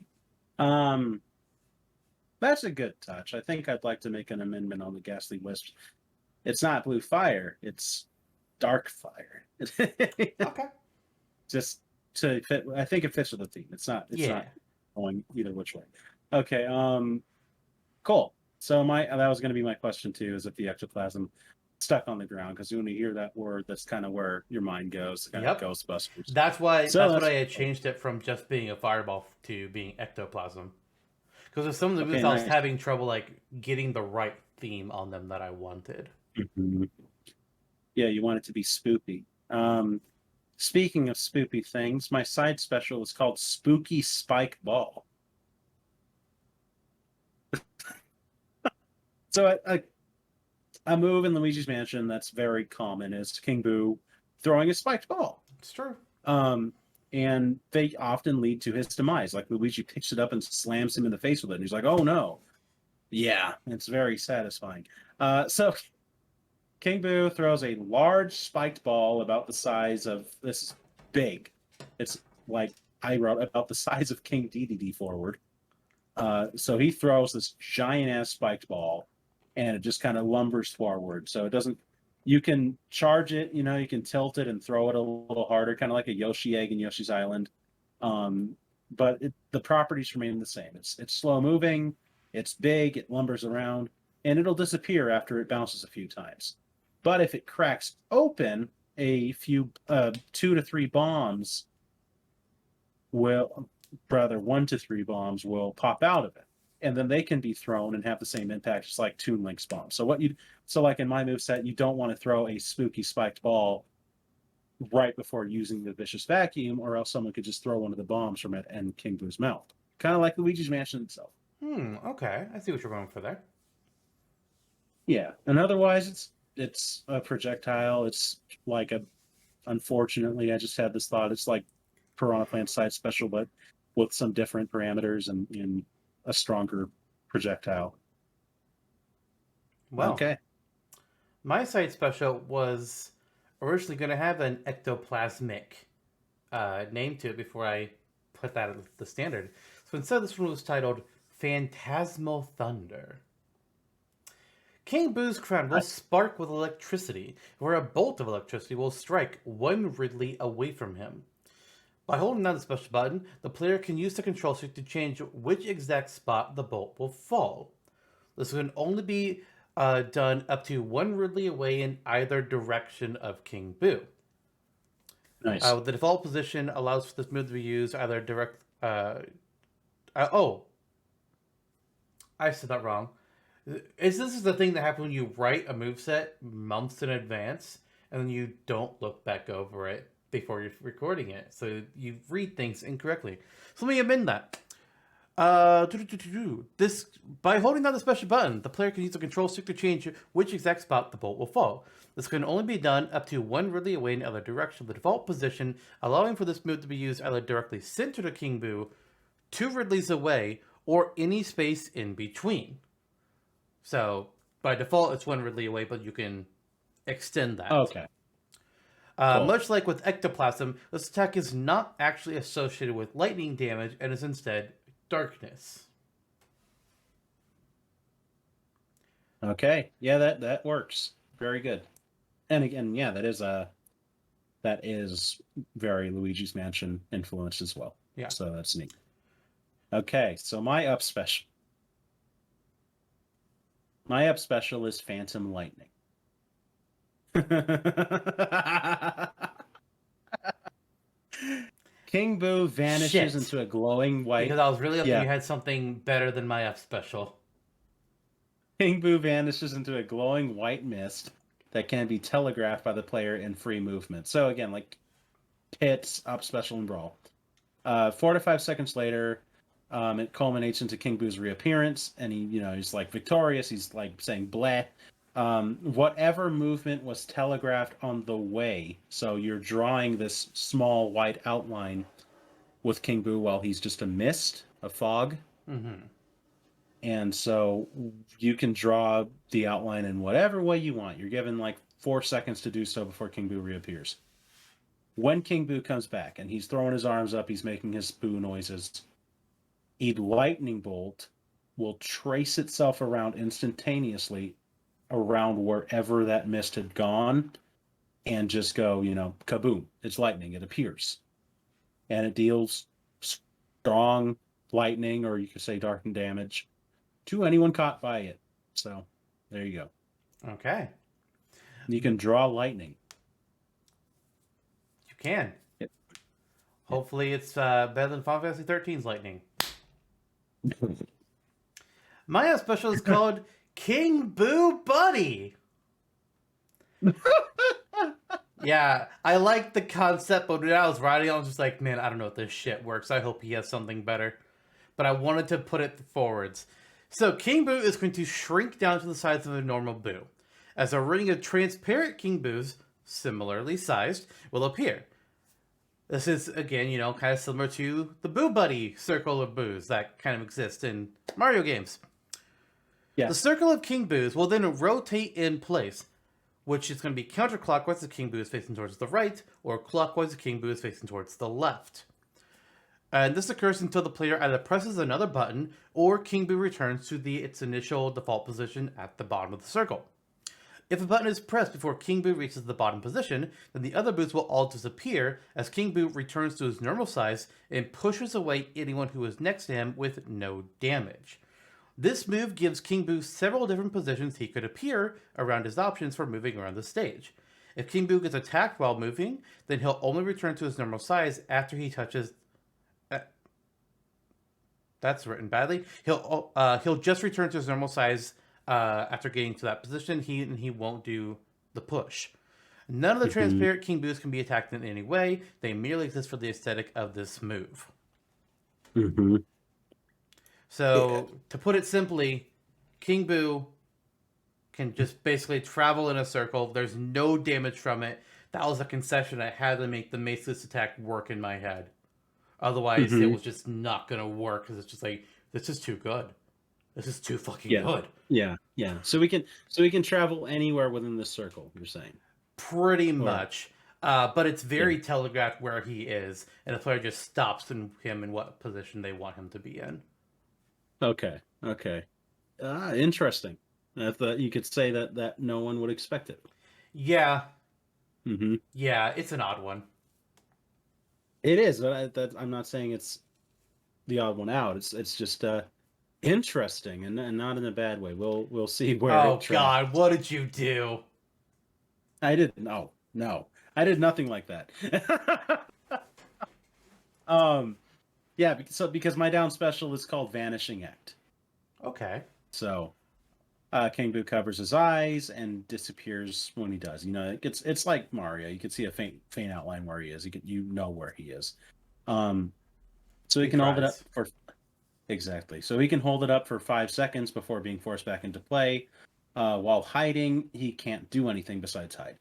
That's a good touch. I think I'd like to make an amendment on the Ghastly Wisp. It's not blue fire, it's dark fire. Okay. Just to fit, I think it fits with the theme. It's not going either which way. Okay, cool. So that was going to be my question too, is if the ectoplasm stuck on the ground, because when you hear that word, that's kind of where your mind goes, kind of Ghostbusters. That's why I had changed it from just being a fireball to being ectoplasm. Because with some of the moves, I was having trouble like getting the right theme on them that I wanted. Mm-hmm. Yeah, you want it to be spoopy. Speaking of spoopy things, my side special is called Spooky Spike Ball. So a move in Luigi's Mansion that's very common is King Boo throwing a spiked ball. It's true. And they often lead to his demise. Like Luigi picks it up and slams him in the face with it. And he's like, oh no. Yeah, it's very satisfying. So King Boo throws a large spiked ball about the size of, this is big. It's like, I wrote, about the size of King Dedede forward. So he throws this giant ass spiked ball and it just kind of lumbers forward. So it doesn't, you can charge it, you can tilt it and throw it a little harder, kind of like a Yoshi egg in Yoshi's Island. But the properties remain the same. It's slow moving, it's big, it lumbers around, and it'll disappear after it bounces a few times. But if it cracks open, a few 2 to 3 bombs will, rather 1 to 3 bombs will pop out of it. And then they can be thrown and have the same impact, just like Toon Link's bomb. So like in my moveset, you don't want to throw a spooky spiked ball right before using the vicious vacuum, or else someone could just throw one of the bombs from it and King Boo's mouth. Kind of like Luigi's Mansion itself. Okay. I see what you're going for there. Yeah. And otherwise it's a projectile. It's like unfortunately, I just had this thought, it's like Piranha Plant side special, but with some different parameters and a stronger projectile. Well, okay. My side special was originally going to have an ectoplasmic name to it before I put that at the standard. So instead, this one was titled Phantasmal Thunder. King Boo's crown will spark with electricity, where a bolt of electricity will strike 1 Ridley away from him. By holding down the special button, the player can use the control stick to change which exact spot the bolt will fall. This can only be done up to 1 Ridley away in either direction of King Boo. Nice. The default position allows for this move to be used either direct... I said that wrong. This is the thing that happens when you write a moveset months in advance, and then you don't look back over it before you're recording it. So you read things incorrectly. So let me amend that. This, by holding down the special button, the player can use the control stick to change which exact spot the bolt will fall. This can only be done up to 1 Ridley away in either direction of the default position, allowing for this move to be used either directly center to King Boo, 2 Ridleys away, or any space in between. So by default, it's 1 Ridley away, but you can extend that. Okay. Cool. Much like with ectoplasm, this attack is not actually associated with lightning damage and is instead darkness. Okay. Yeah, that works. Very good. And again, yeah, that is very Luigi's Mansion influence as well. Yeah. So that's neat. Okay, so my up special. My up special is Phantom Lightning. King Boo vanishes into a glowing white... Because I was really hoping you had something better than my up special. King Boo vanishes into a glowing white mist that can be telegraphed by the player in free movement. So again, like Pits, up special, and brawl. 4 to 5 seconds later, it culminates into King Boo's reappearance, and he's like victorious. He's like saying bleh. Whatever movement was telegraphed on the way, so you're drawing this small white outline with King Boo while he's just a mist, a fog. Mm-hmm. And so you can draw the outline in whatever way you want. You're given like 4 seconds to do so before King Boo reappears. When King Boo comes back and he's throwing his arms up, he's making his boo noises, a lightning bolt will trace itself around instantaneously around wherever that mist had gone and just go, kaboom. It's lightning. It appears. And it deals strong lightning, or you could say darkened damage, to anyone caught by it. So there you go. Okay. You can draw lightning. You can. Yep. Hopefully it's better than Final Fantasy 13's lightning. My special is called King Boo Buddy. Yeah, I like the concept, but when I was writing, I was just like, man, I don't know if this shit works. I hope he has something better. But I wanted to put it forwards. So King Boo is going to shrink down to the size of a normal Boo, as a ring of transparent King Boos, similarly sized, will appear. This is, again, kind of similar to the Boo Buddy circle of Boos that kind of exist in Mario games. Yeah. The circle of King Boos will then rotate in place, which is going to be counterclockwise as King Boo is facing towards the right, or clockwise as King Boo is facing towards the left. And this occurs until the player either presses another button, or King Boo returns to its initial default position at the bottom of the circle. If a button is pressed before King Boo reaches the bottom position, then the other Boos will all disappear as King Boo returns to his normal size and pushes away anyone who is next to him with no damage. This move gives King Boo several different positions he could appear around his options for moving around the stage. If King Boo gets attacked while moving, then he'll only return to his normal size after he touches... that's written badly. He'll just return to his normal size after getting to that position. He won't do the push. None of the transparent King Boos can be attacked in any way. They merely exist for the aesthetic of this move. Mm-hmm. So, to put it simply, King Boo can just basically travel in a circle. There's no damage from it. That was a concession I had to make the Maceless attack work in my head. Otherwise, it was just not going to work because it's just like, this is too good. This is too fucking good. Yeah. So we can travel anywhere within the circle, you're saying? Pretty much. But it's very telegraphed where he is, and the player just stops him in what position they want him to be in. Okay. Interesting. You could say that no one would expect it. Yeah. Mm-hmm. Yeah, it's an odd one. It is. I'm not saying it's the odd one out. It's just interesting and not in a bad way. We'll see where. Oh God, what did you do? I didn't. No, I did nothing like that. Yeah. Because my down special is called Vanishing Act. Okay. So, King Boo covers his eyes and disappears when he does. It's like Mario. You can see a faint outline where he is. You know where he is. So he can hold it up for exactly. So he can hold it up for 5 seconds before being forced back into play. While hiding, he can't do anything besides hide.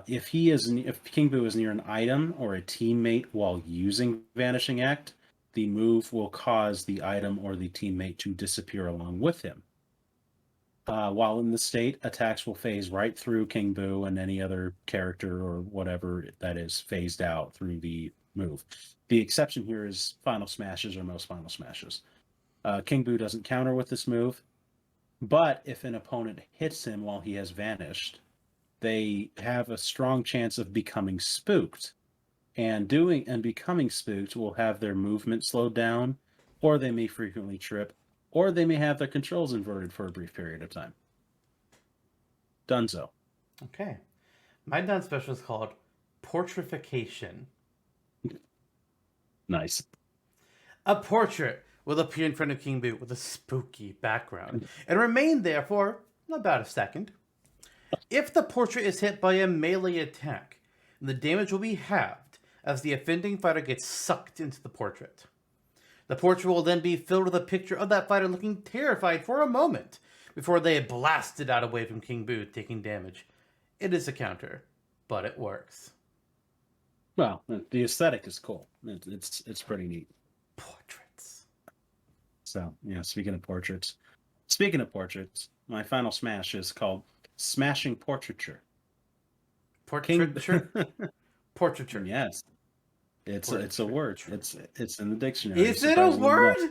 If King Boo is near an item or a teammate while using Vanishing Act, the move will cause the item or the teammate to disappear along with him. While in the state, attacks will phase right through King Boo and any other character or whatever that is phased out through the move. The exception here is Final Smashes or most Final Smashes. King Boo doesn't counter with this move, but if an opponent hits him while he has vanished, they have a strong chance of becoming spooked. And becoming spooked will have their movement slowed down, or they may frequently trip, or they may have their controls inverted for a brief period of time. Dunzo. Okay. My down special is called Portrification. Nice. A portrait will appear in front of King Boo with a spooky background and remain there for about a second. If the portrait is hit by a melee attack, the damage will be halved as the offending fighter gets sucked into the portrait. The portrait will then be filled with a picture of that fighter looking terrified for a moment before they blast it out away from King Boo, taking damage. It is a counter, but it works. Well, the aesthetic is cool. It's pretty neat. Portraits. So, speaking of portraits, my final smash is called Smashing Portraiture. Portraiture? Portraiture. Yes, it's a word. It's in the dictionary. Is it a surprisingly enough. word?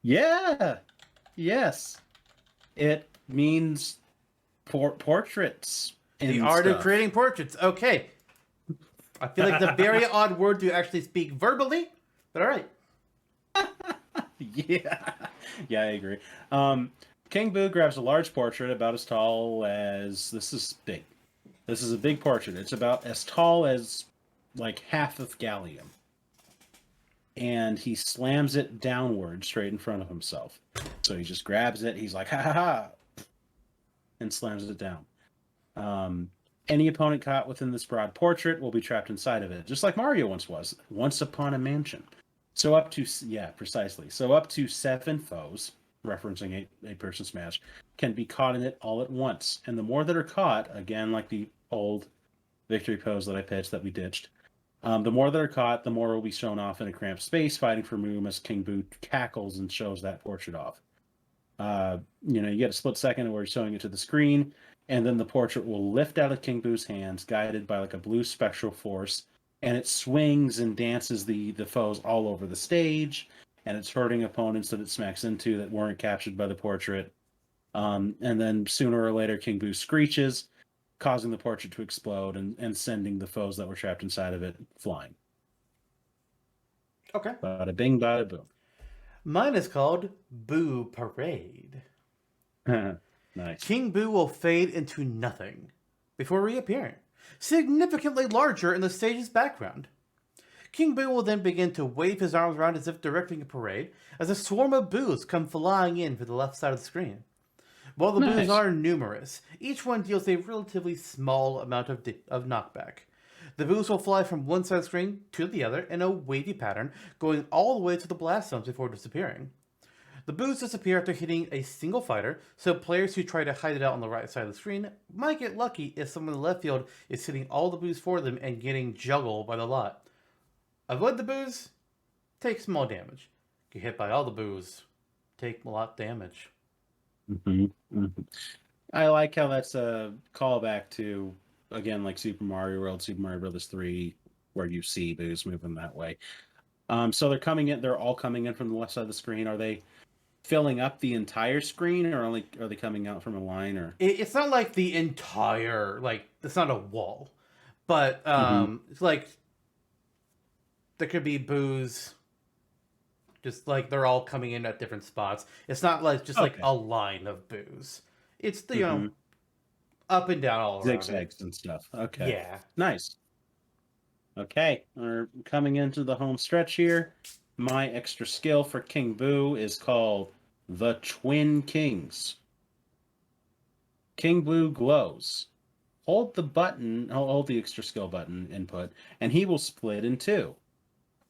Yeah. Yes. It means portraits The and art of stuff. creating portraits. Okay. I feel like it's a very odd word to actually speak verbally, but all right. Yeah. Yeah, I agree. King Boo grabs a large portrait about as tall as this is big. This is a big portrait. It's about as tall as like half of Gallium. And he slams it downward straight in front of himself. So he just grabs it. He's like, ha ha ha, and slams it down. Any opponent caught within this broad portrait will be trapped inside of it, just like Mario once was, once upon a mansion. So up to, yeah, precisely. So up to 7 foes, referencing a person smash, can be caught in it all at once. And the more that are caught, again, like the old victory pose that I pitched that we ditched, the more that are caught, the more will be shown off in a cramped space, fighting for room as King Boo cackles and shows that portrait off. You get a split second where he's showing it to the screen, and then the portrait will lift out of King Boo's hands, guided by like a blue spectral force, and it swings and dances the foes all over the stage, and it's hurting opponents that it smacks into that weren't captured by the portrait. And then sooner or later, King Boo screeches, causing the portrait to explode and sending the foes that were trapped inside of it flying. Okay. Bada bing, bada boom. Mine is called Boo Parade. Nice. King Boo will fade into nothing before reappearing, significantly larger in the stage's background. King Boo will then begin to wave his arms around as if directing a parade, as a swarm of boos come flying in for the left side of the screen. While the boos are numerous, each one deals a relatively small amount of knockback. The boos will fly from one side of the screen to the other in a wavy pattern, going all the way to the blast zones before disappearing. The boos disappear after hitting a single fighter, so players who try to hide it out on the right side of the screen might get lucky if someone in the left field is hitting all the boos for them and getting juggled by the lot. Avoid the boos, take small damage. Get hit by all the boos, take a lot damage. Mm-hmm. Mm-hmm. I like how that's a callback to, again, like Super Mario World, Super Mario Brothers 3, where you see boos moving that way. So they're coming in. They're all coming in from the left side of the screen. Are they filling up the entire screen, or are they coming out from a line? Or it's not like the entire, like, it's not a wall, but it's like there could be boos. Just like they're all coming in at different spots. It's not like just like a line of boos. It's the up and down all around zigzags and stuff. Okay. Yeah. Nice. Okay, we're coming into the home stretch here. My extra skill for King Boo is called the Twin Kings. King Boo glows. Hold the extra skill button input, and he will split in 2.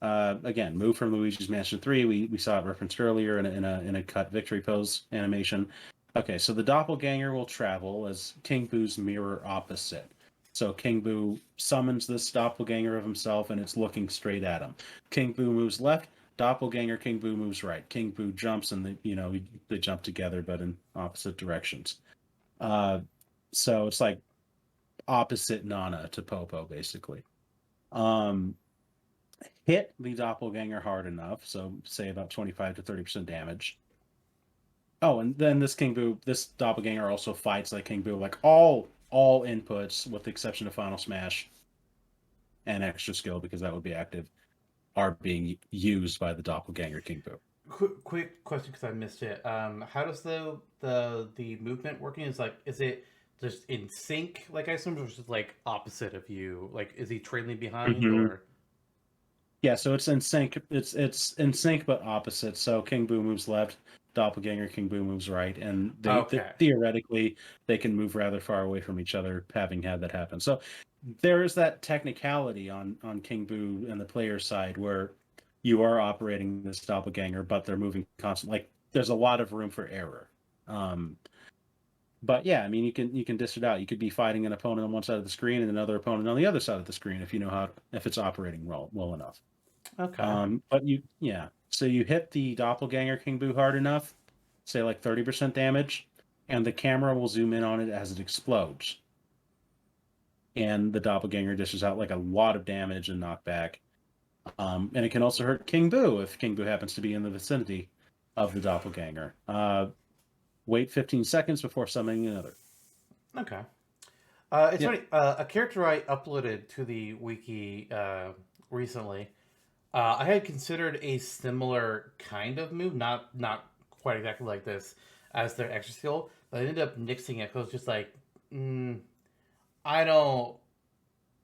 Again, move from Luigi's Mansion 3. We saw it referenced earlier in a cut victory pose animation. Okay, so the doppelganger will travel as King Boo's mirror opposite. So King Boo summons this doppelganger of himself, and it's looking straight at him. King Boo moves left. Doppelganger King Boo moves right. King Boo jumps, and they jump together, but in opposite directions. So it's like opposite Nana to Popo, basically. Hit the doppelganger hard enough, so say about 25 to 30% damage. Oh, and then this doppelganger also fights like King Boo, like all inputs, with the exception of Final Smash and extra skill, because that would be active, are being used by the doppelganger King Boo. Quick question, because I missed it. How does the movement working? Is it just in sync, like I assume, or just like opposite of you? Like, is he trailing behind or? Yeah, so it's in sync. It's in sync but opposite. So King Boo moves left, doppelganger King Boo moves right, and theoretically they can move rather far away from each other, having had that happen. So there is that technicality on King Boo and the player side where you are operating this doppelganger, but they're moving constantly. Like, there's a lot of room for error. But yeah, I mean, you can dish it out. You could be fighting an opponent on one side of the screen and another opponent on the other side of the screen if it's operating well enough. Okay. So you hit the doppelganger King Boo hard enough, say like 30% damage, and the camera will zoom in on it as it explodes. and the doppelganger dishes out like a lot of damage and knockback. And it can also hurt King Boo if King Boo happens to be in the vicinity of the doppelganger. Wait 15 seconds before summoning another. Okay. It's funny. A character I uploaded to the wiki recently. I had considered a similar kind of move, not quite exactly like this, as their extra skill, but I ended up nixing it because I was just like, I don't.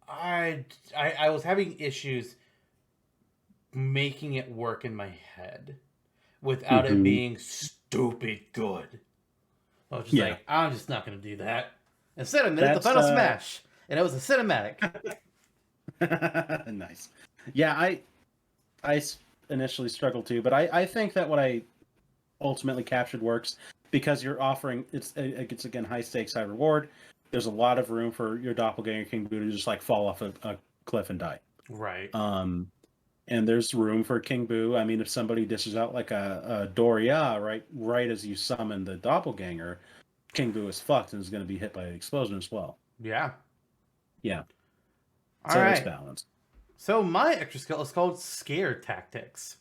I was having issues making it work in my head without it being stupid good. I was just like, I'm just not going to do that. Instead, I made it the final smash, and it was a cinematic. Nice. Yeah, I initially struggled too, but I think that what I ultimately captured works because you're offering it's again high stakes, high reward. There's a lot of room for your doppelganger King Boo to just like fall off a cliff and die. Right. And there's room for King Boo. I mean, if somebody dishes out like a Doria right as you summon the doppelganger, King Boo is fucked and is going to be hit by an explosion as well. Yeah. Yeah. All so right. It's balanced. So my extra skill is called Scare Tactics.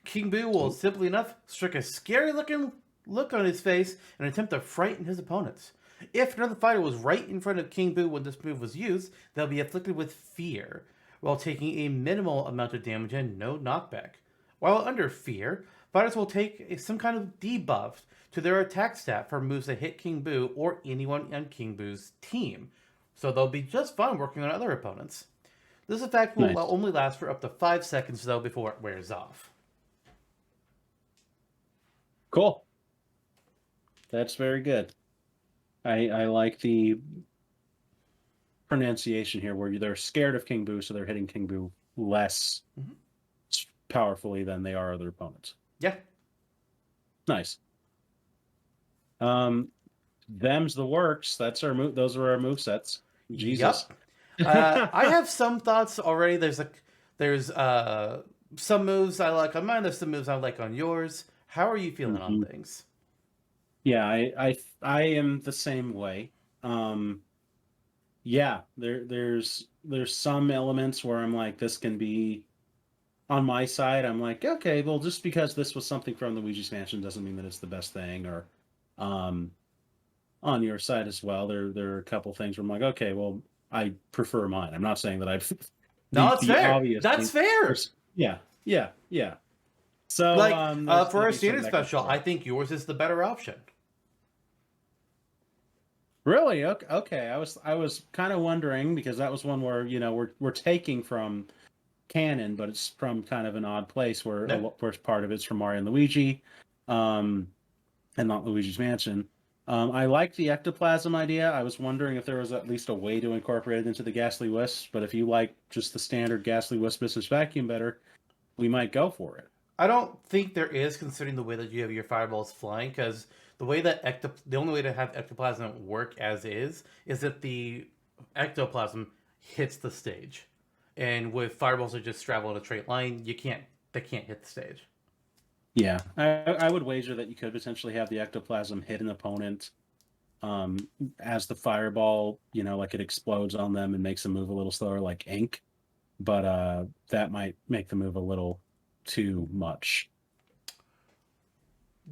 King Boo will simply enough strike a scary looking look on his face and attempt to frighten his opponents. If another fighter was right in front of King Boo when this move was used, they'll be afflicted with fear, while taking a minimal amount of damage and no knockback. While under fear, fighters will take some kind of debuff to their attack stat for moves that hit King Boo or anyone on King Boo's team, so they'll be just fine working on other opponents. This effect will only last for up to 5 seconds, though, before it wears off. Cool. That's very good. I like the pronunciation here where they're scared of King Boo, so they're hitting King Boo less powerfully than they are other opponents. Yeah. Nice. Them's the works. That's our move. Those are our move sets. Jesus. Yep. I have some thoughts already. There's some moves I like on mine. There's some moves I like on yours. How are you feeling on things? Yeah, I am the same way. Yeah, there's some elements where I'm like, this can be on my side. I'm like, okay, well, just because this was something from the Luigi's Mansion doesn't mean that it's the best thing. Or on your side as well, there are a couple things where I'm like, okay, well, I prefer mine. I'm not saying that I've no, that's fair. That's fair. Yeah. So like for our standard special, I think yours is the better option. Really? Okay. I was kind of wondering because that was one where we're taking from canon, but it's from kind of an odd place where part of it's from Mario and Luigi, and not Luigi's Mansion. I like the ectoplasm idea. I was wondering if there was at least a way to incorporate it into the Ghastly Wisp, but if you like just the standard Ghastly Wisp business vacuum better, we might go for it. I don't think there is, considering the way that you have your fireballs flying, because the way that the only way to have ectoplasm work as is that the ectoplasm hits the stage, and with fireballs that just travel in a straight line, they can't hit the stage. Yeah, I would wager that you could potentially have the ectoplasm hit an opponent as the fireball, like it explodes on them and makes them move a little slower, like ink. But that might make the move a little too much.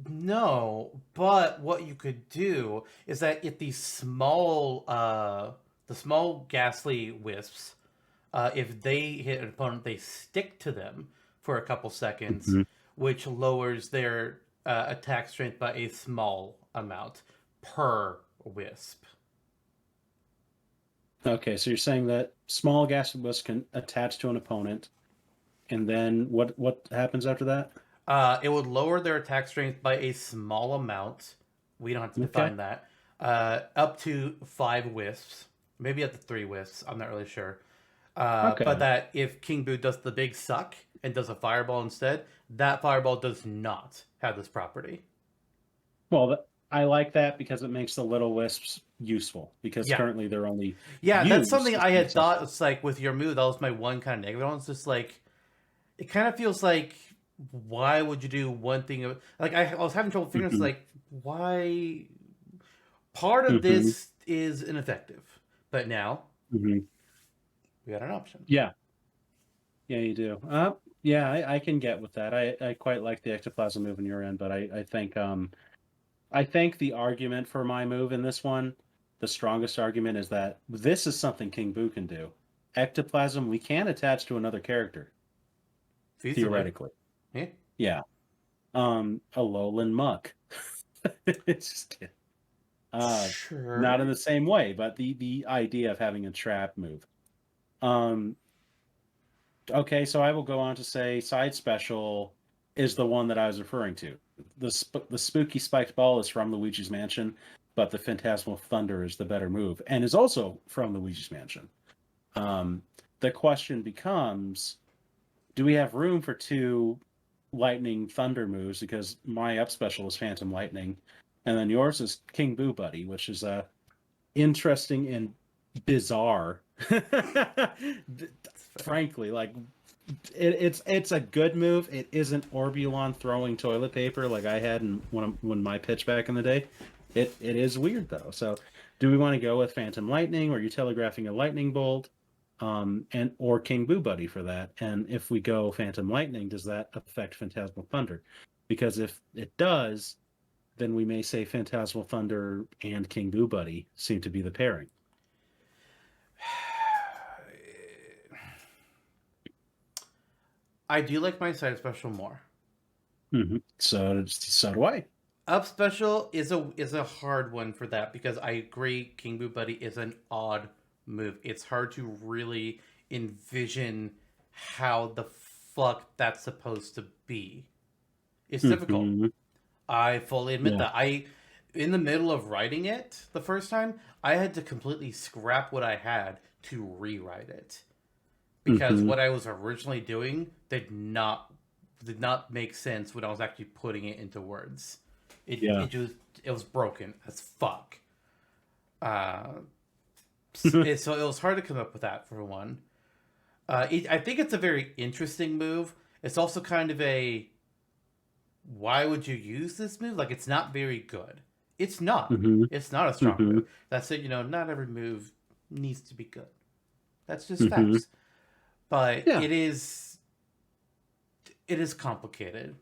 No, but what you could do is that if the small ghastly wisps, if they hit an opponent, they stick to them for a couple seconds, which lowers their attack strength by a small amount per wisp. Okay, so you're saying that small ghastly wisp can attach to an opponent, and then what happens after that? It would lower their attack strength by a small amount. We don't have to define that. Up to 5 wisps, maybe up to 3 wisps. I'm not really sure. But that if King Boo does the big suck and does a fireball instead, that fireball does not have this property. Well, I like that because it makes the little wisps useful, because currently they're only that's something I had thought. It's like with your move, that was my one kind of negative one. It's just like, it kind of feels like, why would you do one thing? Like I was having trouble figuring, like, why part of this is ineffective, but now Mhm. We got an option. Yeah. Yeah, you do. Yeah, I can get with that. I quite like the ectoplasm move in your end, but I think the argument for my move in this one, the strongest argument is that this is something King Boo can do. Ectoplasm we can attach to another character, Feasibly. theoretically. Yeah. Yeah. A lowland muck. It's just kidding. Not in Sure. the same way, but the idea of having a trap move. Um, okay, so I will go on to say side special is the one that I was referring to. The spooky spiked ball is from Luigi's Mansion, but the phantasmal thunder is the better move and is also from Luigi's Mansion. Um, the question becomes, do we have room for two lightning thunder moves? Because my up special is Phantom Lightning, and then yours is King Boo Buddy, which is interesting and bizarre. Frankly, like it's a good move. It isn't Orbulon throwing toilet paper like I had when my pitch back in the day. It is weird though. So, do we want to go with Phantom Lightning, or are you telegraphing a lightning bolt, and or King Boo Buddy for that? And if we go Phantom Lightning, does that affect Phantasmal Thunder? Because if it does, then we may say Phantasmal Thunder and King Boo Buddy seem to be the pairing. I do like my side special more. Mm-hmm. So do I. Up special is a hard one for that because I agree King Boo Buddy is an odd move. It's hard to really envision how the fuck that's supposed to be. It's difficult. Mm-hmm. I fully admit Yeah. that. In the middle of writing it the first time, I had to completely scrap what I had to rewrite it because Mm-hmm. what I was originally doing did not make sense when I was actually putting it into words. Yeah. It was broken as fuck. So it was hard to come up with that for one. I think it's a very interesting move. It's also kind of a why would you use this move? Like it's not very good. It's not. Mm-hmm. It's not a strong Mm-hmm. move. That said, not every move needs to be good. That's just Mm-hmm. facts. But Yeah. it is complicated.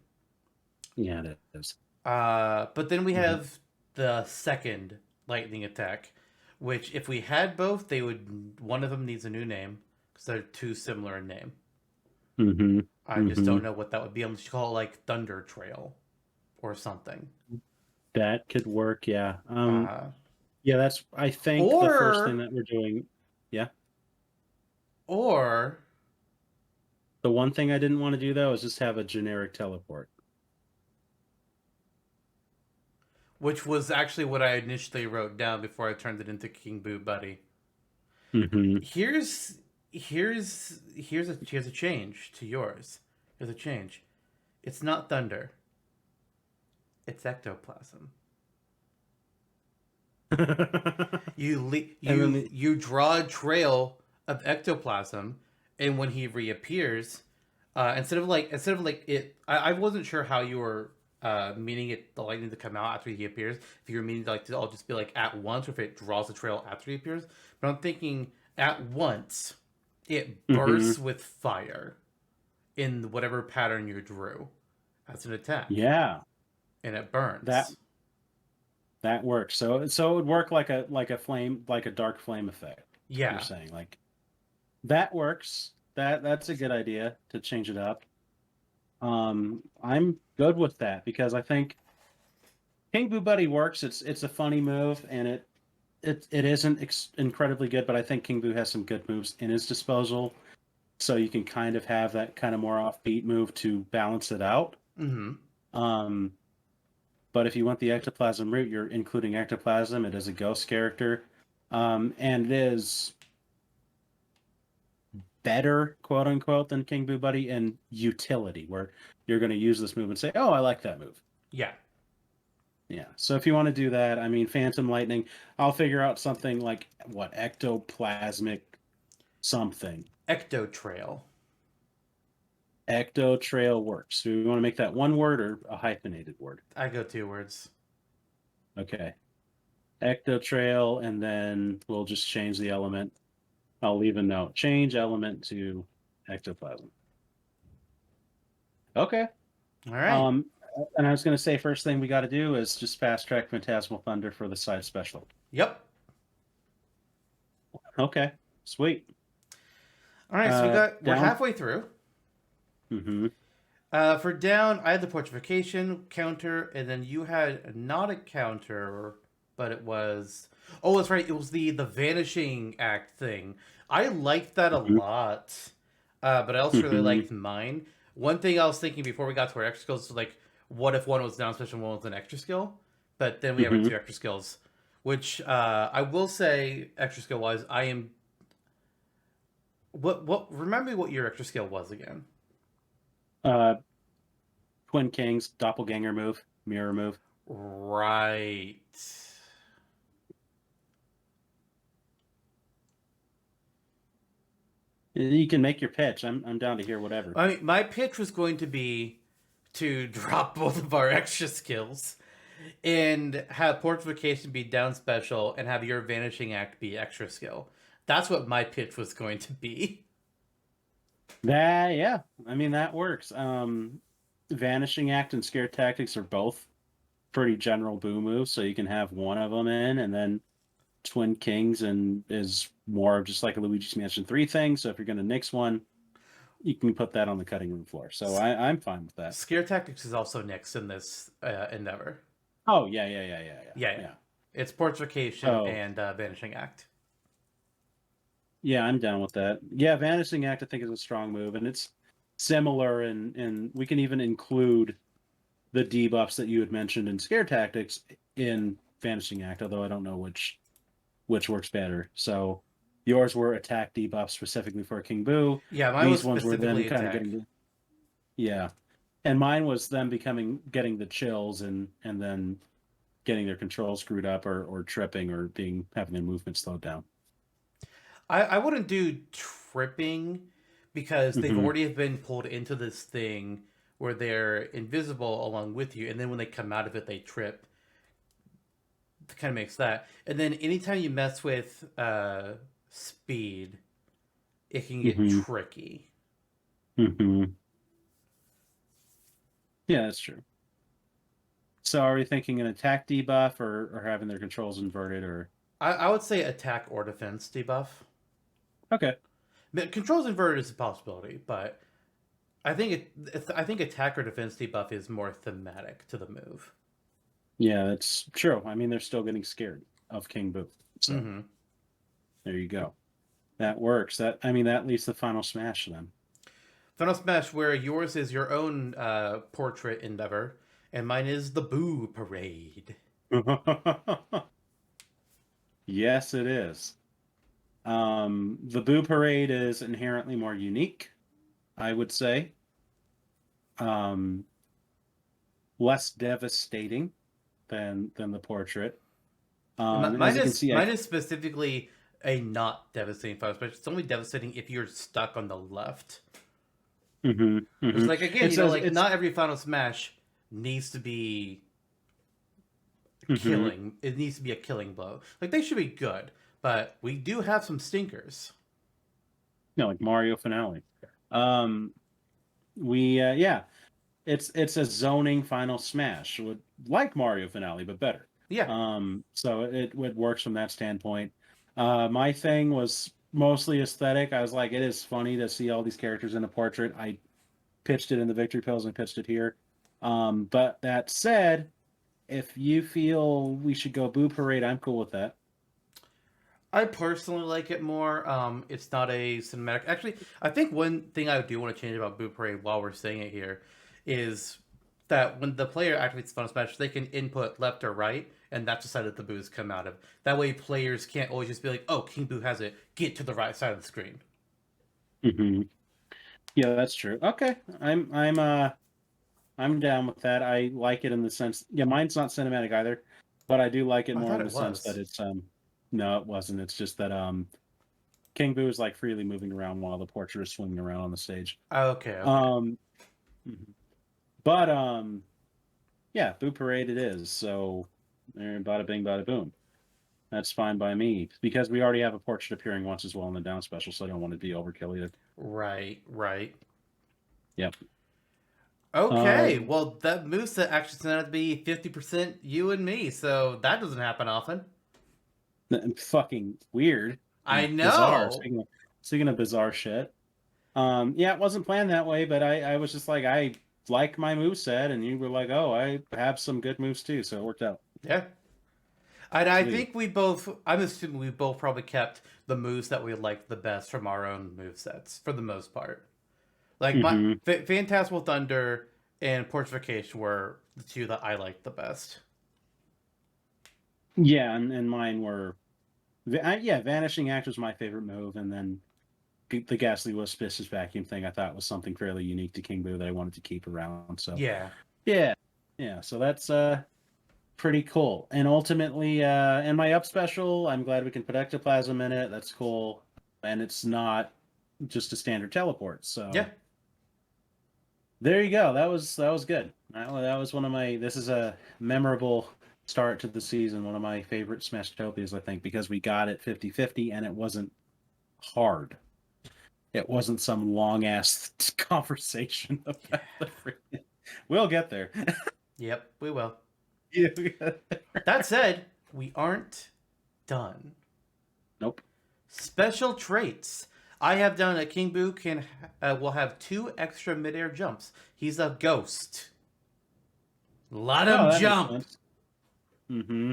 Yeah, it is. But then we Mm-hmm. have the second lightning attack, which if we had both, they would one of them needs a new name because they're too similar in name. Mm-hmm. I just Mm-hmm. don't know what that would be. I'm just call it like Thunder Trail or something. That could work. Yeah. Uh, Yeah. That's. I think the first thing or that we're doing. Yeah. or The one thing I didn't want to do though is just have a generic teleport. which was actually what I initially wrote down before I turned it into King Boo Buddy. Mm-hmm. Here's here's a change to yours. Here's a change. It's not thunder. It's ectoplasm. And then You draw a trail of ectoplasm, and when he reappears, instead of like it, I wasn't sure how you were meaning it the lightning to come out after he appears. If you were meaning like to all just be like at once, or if it draws a trail after he appears. But I'm thinking at once, it mm-hmm. bursts with fire in whatever pattern you drew as an attack, Yeah, and it that burns. that works. So it would work like a flame, like a dark flame effect. You're Yeah. saying like that works. That's a good idea to change it up. I'm good with that because I think King Boo Buddy works. It's a funny move and it isn't incredibly good, but I think King Boo has some good moves in his disposal. So you can kind of have that kind of more offbeat move to balance it out. Mm-hmm. Um, but if you want the ectoplasm route, you're including ectoplasm. It is a ghost character, and it is better, quote unquote, than King Boo Buddy in utility, where you're going to use this move and say, "Oh, I like that move." Yeah. Yeah. So if you want to do that, I mean, Phantom Lightning, I'll figure out something like what ectoplasmic something. Ecto Trail. Ecto Trail works. Do we want to make that one word or a hyphenated word? I go 2 words. Okay. Ecto Trail, and then we'll just change the element. I'll leave a note. Change element to ectoplasm. Okay. All right. And I was going to say, first thing we got to do is just fast track Phantasmal Thunder for the side special. Yep. Okay. Sweet. All right. So we're Down. halfway through. Mm-hmm. For down, I had the portrification counter, and then you had not a counter, but it was. Oh, that's right. It was the vanishing act thing. I liked that a Mm-hmm. lot, but I also really Mm-hmm. liked mine. One thing I was thinking before we got to our extra skills was like, what if one was down special and one was an extra skill? But then we have our Mm-hmm. two extra skills, which I will say, extra skill wise, I am. What? Remind me what your extra skill was again. Uh, Twin Kings, doppelganger move, mirror move. Right. You can make your pitch. I'm down to hear whatever. I mean, my pitch was going to be to drop both of our extra skills and have portification be down special and have your vanishing act be extra skill. That's what my pitch was going to be. Yeah. I mean that works. Vanishing Act and Scare Tactics are both pretty general boo moves, so you can have one of them in, and then Twin Kings and is more of just like a Luigi's Mansion 3 thing. So if you're going to nix one, you can put that on the cutting room floor. So I'm fine with that. Scare tactics is also next in this endeavor. Oh yeah. Yeah. It's portification So and vanishing act. yeah, I'm down with that. Yeah, Vanishing Act I think is a strong move, and it's similar, and we can even include the debuffs that you had mentioned in Scare Tactics in Vanishing Act, although I don't know which works better. So yours were attack debuffs specifically for King Boo. Yeah, mine These was ones were them specifically kind of attack. getting yeah. And mine was them getting the chills and then getting their control screwed up or tripping or having their movement slowed down. I wouldn't do tripping because they've Mm-hmm. already been pulled into this thing where they're invisible along with you, and then when they come out of it, they trip. It kind of makes that. And then anytime you mess with speed, it can get Mm-hmm. tricky. Mm-hmm. Yeah, that's true. So are we thinking an attack debuff or having their controls inverted or I would say attack or defense debuff. okay. Controls inverted is a possibility, but I think I think attack or defense debuff is more thematic to the move. Yeah, that's true. I mean, they're still getting scared of King Boo. So there you go. That works. That leads to Final Smash then. Final Smash, where yours is your own portrait endeavor, and mine is the Boo Parade. Yes, it is. The Boo Parade is inherently more unique, I would say. Less devastating than the portrait. As you can see, Mine is specifically a not devastating Final Smash. It's only devastating if you're stuck on the left. Mm-hmm, Which, mm-hmm. like, again, not every Final Smash needs to be killing. It needs to be a killing blow. Like, they should be good, but we do have some stinkers. Like Mario Finale. Yeah, it's a zoning Final Smash, like Mario Finale, but better. Yeah. So it works from that standpoint. My thing was mostly aesthetic. I was like, it is funny to see all these characters in a portrait. I pitched it in the Victory Pills and pitched it here. But that said, if you feel we should go Boo Parade, I'm cool with that. I personally like it more. It's not a cinematic. Actually, I think one thing I do want to change about Boo Parade while we're saying it here is that when the player activates Final Smash, they can input left or right, and that's the side that the boos come out of. That way, players can't always just be like, "Oh, King Boo has it. Get to the right side of the screen." Mm-hmm. Yeah, that's true. Okay, I'm down with that. I like it in the sense, yeah, mine's not cinematic either, but I do like it I more thought in it the sense that was. it's no, it wasn't. It's just that King Boo is like freely moving around while the portrait is swinging around on the stage. Okay. Mhm. But yeah, Boo Parade it is. So bada bing, bada boom. That's fine by me because we already have a portrait appearing once as well in the down special, so I don't want to be overkill either. Right, right. Yep. Okay, well, that moveset actually turned out to be 50% you and me, so that doesn't happen often. Fucking weird. I Bizarre. know. Speaking of bizarre shit. Yeah, it wasn't planned that way, but I was just like, I like my moveset, and you were like, oh, I have some good moves too, so it worked out. Yeah. And I Sweet. think we both, I'm assuming we both probably kept the moves that we liked the best from our own movesets, for the most part. Like, my Hmm. Phantasmal Thunder and Portrification were the two that I liked the best. Yeah, and mine were, yeah, Vanishing Act was my favorite move, and then the Ghastly Suspicious Vacuum thing I thought was something fairly unique to King Boo that I wanted to keep around. So Yeah. yeah, so that's pretty cool. And ultimately, in my up special, I'm glad we can put ectoplasm in it. That's cool, and it's not just a standard teleport. So Yeah. there you go. That was good. That was one of my. This is a memorable start to the season. One of my favorite Smashtopias, I think, because we got it 50-50, and it wasn't hard. It wasn't some long ass conversation about the freaking. We'll get there. Yep, we will. Yeah. That said, we aren't done. Nope. Special traits. I have done a King Boo will have 2 extra midair jumps. He's a ghost. Let him jump. Mm-hmm.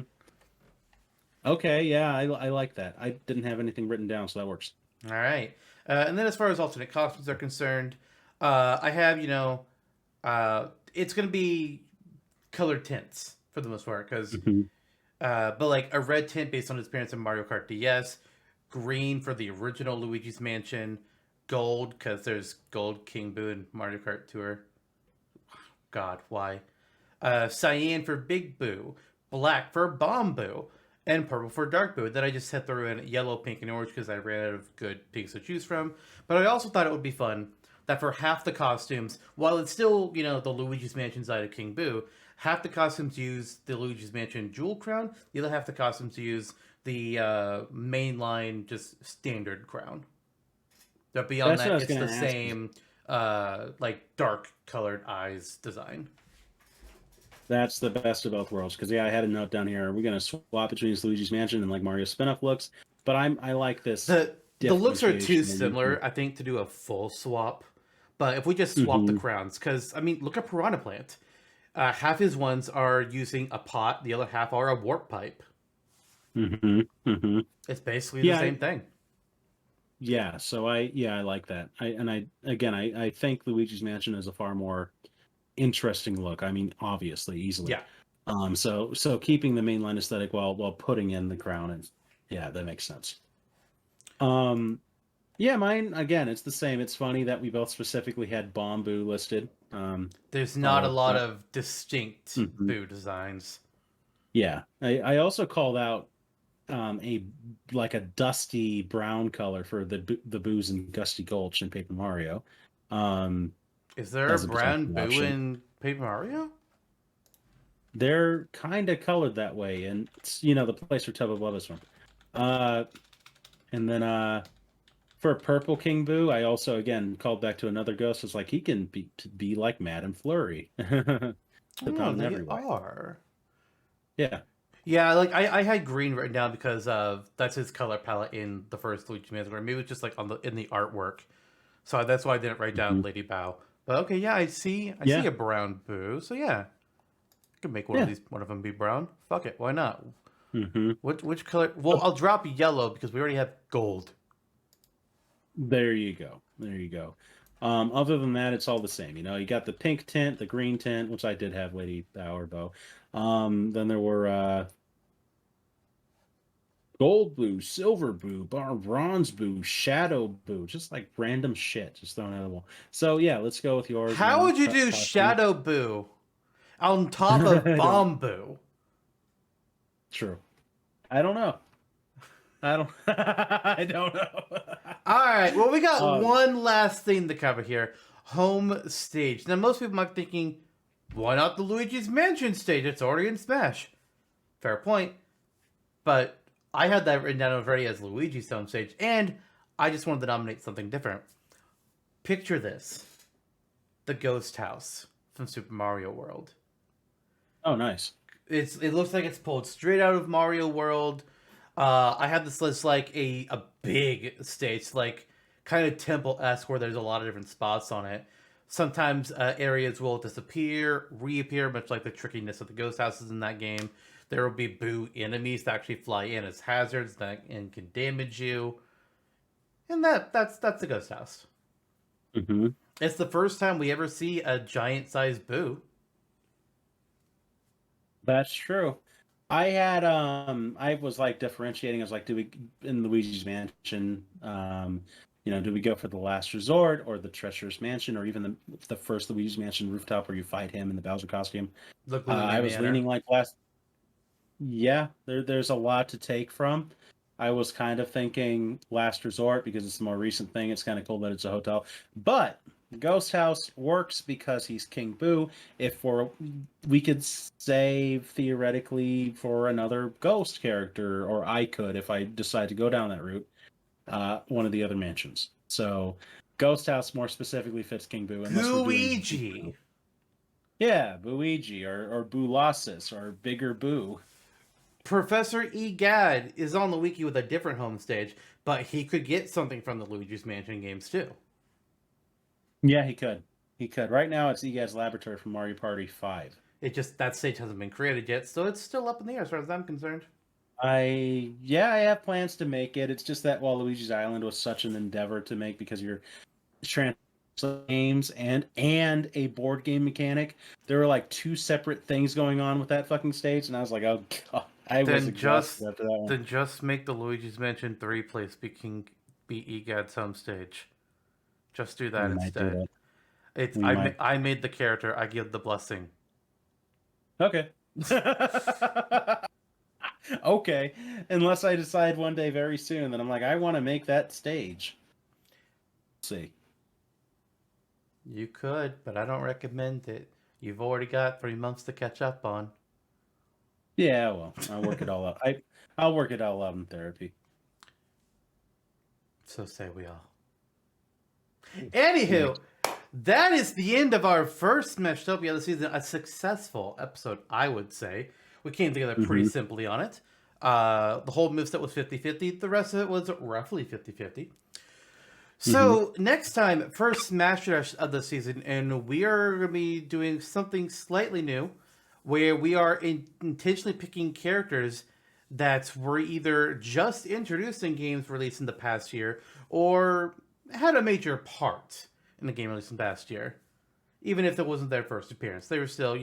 Okay, yeah, I like that. I didn't have anything written down, so that works. All right. And then as far as alternate costumes are concerned, I have, it's going to be colored tints for the most part. But like a red tint based on his appearance in Mario Kart DS, green for the original Luigi's Mansion, gold because there's gold King Boo in Mario Kart Tour. God, why? Cyan for Big Boo, black for Bomb Boo, and purple for Dark Boo. Then I just set through in yellow, pink, and orange because I ran out of good pinks to choose from. But I also thought it would be fun that for half the costumes, while it's still, the Luigi's Mansion side of King Boo, half the costumes use the Luigi's Mansion Jewel Crown, the other half the costumes use the mainline, just standard crown. But beyond that, it's the same, dark colored eyes design. That's the best of both worlds. Because I had a note down here. We're gonna swap between Luigi's Mansion and like Mario spin-off looks. But I like this. The looks are too similar, I think, to do a full swap. But if we just swap the crowns, because look at Piranha Plant. Half his ones are using a pot, the other half are a warp pipe. It's basically the same thing. Yeah, so I like that. I think Luigi's Mansion is a far more interesting look. Obviously, easily. Yeah. So keeping the mainline aesthetic while putting in the crown, and that makes sense. Yeah, mine again. It's the same. It's funny that we both specifically had Bomb Boo listed. There's not a lot of distinct Boo designs. Yeah, I also called out a dusty brown color for the Boos in Gusty Gulch in Paper Mario. Is there a brown Boo in Paper Mario? They're kind of colored that way, and it's, the place where Tub above us from. And then for Purple King Boo, I also again called back to another ghost. It's like he can be like Madame Flurry. They are. Yeah. Yeah, I had green written down because that's his color palette in the first Luigi Mansion. Maybe it was just like in the artwork, so that's why I didn't write down Lady Bow. But okay, yeah, I see a brown Boo. So yeah, I could make one of them be brown. Fuck it, why not? Which color? Well, I'll drop yellow because we already have gold. There you go. Other than that, it's all the same. You got the pink tint, the green tint, which I did have Lady Bow or Bow. Then there were gold Boo, silver Boo, bronze Boo, shadow Boo, just like random shit, just thrown out of the wall. So yeah, let's go with yours. How would you do Shadow Boo on top of Bomb Boo? True. I don't know. I don't know. All right. Well, we got one last thing to cover here. Home stage. Now, most people might be thinking, why not the Luigi's Mansion stage? It's already in Smash. Fair point. But I had that written down already as Luigi's soundstage, and I just wanted to nominate something different. Picture this: the ghost house from Super Mario World. Oh, nice. It looks like it's pulled straight out of Mario World. I have this list like a big stage, like kind of temple-esque, where there's a lot of different spots on it. Sometimes areas will disappear, reappear, much like the trickiness of the ghost houses in that game. There will be boo enemies that actually fly in as hazards that and can damage you. And that's the ghost house. Mm-hmm. It's the first time we ever see a giant-sized boo. That's true. I was like differentiating. I was like, do we in Luigi's Mansion, do we go for the last resort or the treacherous mansion or even the first Luigi's Mansion rooftop where you fight him in the Bowser costume? The Gloomy I was Manor. leaning like last. Yeah, there's a lot to take from. I was kind of thinking last resort because it's a more recent thing. It's kind of cool that it's a hotel, but Ghost House works because he's King Boo. We could save theoretically for another ghost character, or I could if I decide to go down that route. One of the other mansions. So, Ghost House more specifically fits King Boo. Luigi. Yeah, Booigi or Boolossus or Bigger Boo. Professor Egad is on the wiki with a different home stage, but he could get something from the Luigi's Mansion games too. Yeah, he could. He could. Right now, it's Egad's Laboratory from Mario Party 5. It just that stage hasn't been created yet, so it's still up in the air as far as I'm concerned. I have plans to make it. It's just that while Luigi's Island was such an endeavor to make because you're translating games and a board game mechanic, there were like two separate things going on with that fucking stage, and I was like, oh god, I was exhausted after that one. Then just make the Luigi's Mansion 3 place be Egad's home stage. Just do that instead. I made the character. I give the blessing. Okay. Okay. Unless I decide one day very soon that I'm like, I want to make that stage. Let's see. You could, but I don't recommend it. You've already got 3 months to catch up on. Yeah, well, I'll work it all out. I'll work it all out in therapy. So say we all. Anywho, that is the end of our first Smashtopia of the season. A successful episode, I would say. We came together pretty simply on it. The whole moveset was 50-50. The rest of it was roughly 50-50. So next time, first Smash Dash of the season, and we are going to be doing something slightly new, where we are intentionally picking characters that were either just introduced in games released in the past year, or had a major part in the game released in the past year. Even if it wasn't their first appearance, they were still,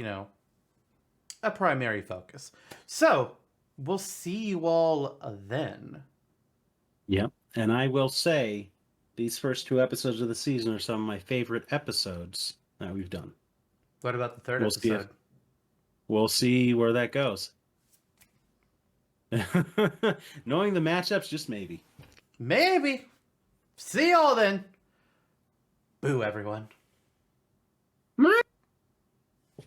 a primary focus. So, we'll see you all then. Yep. And I will say, these first 2 episodes of the season are some of my favorite episodes that we've done. What about the third episode? We'll see where that goes. Knowing the matchups, just maybe. Maybe. See y'all then. Boo, everyone.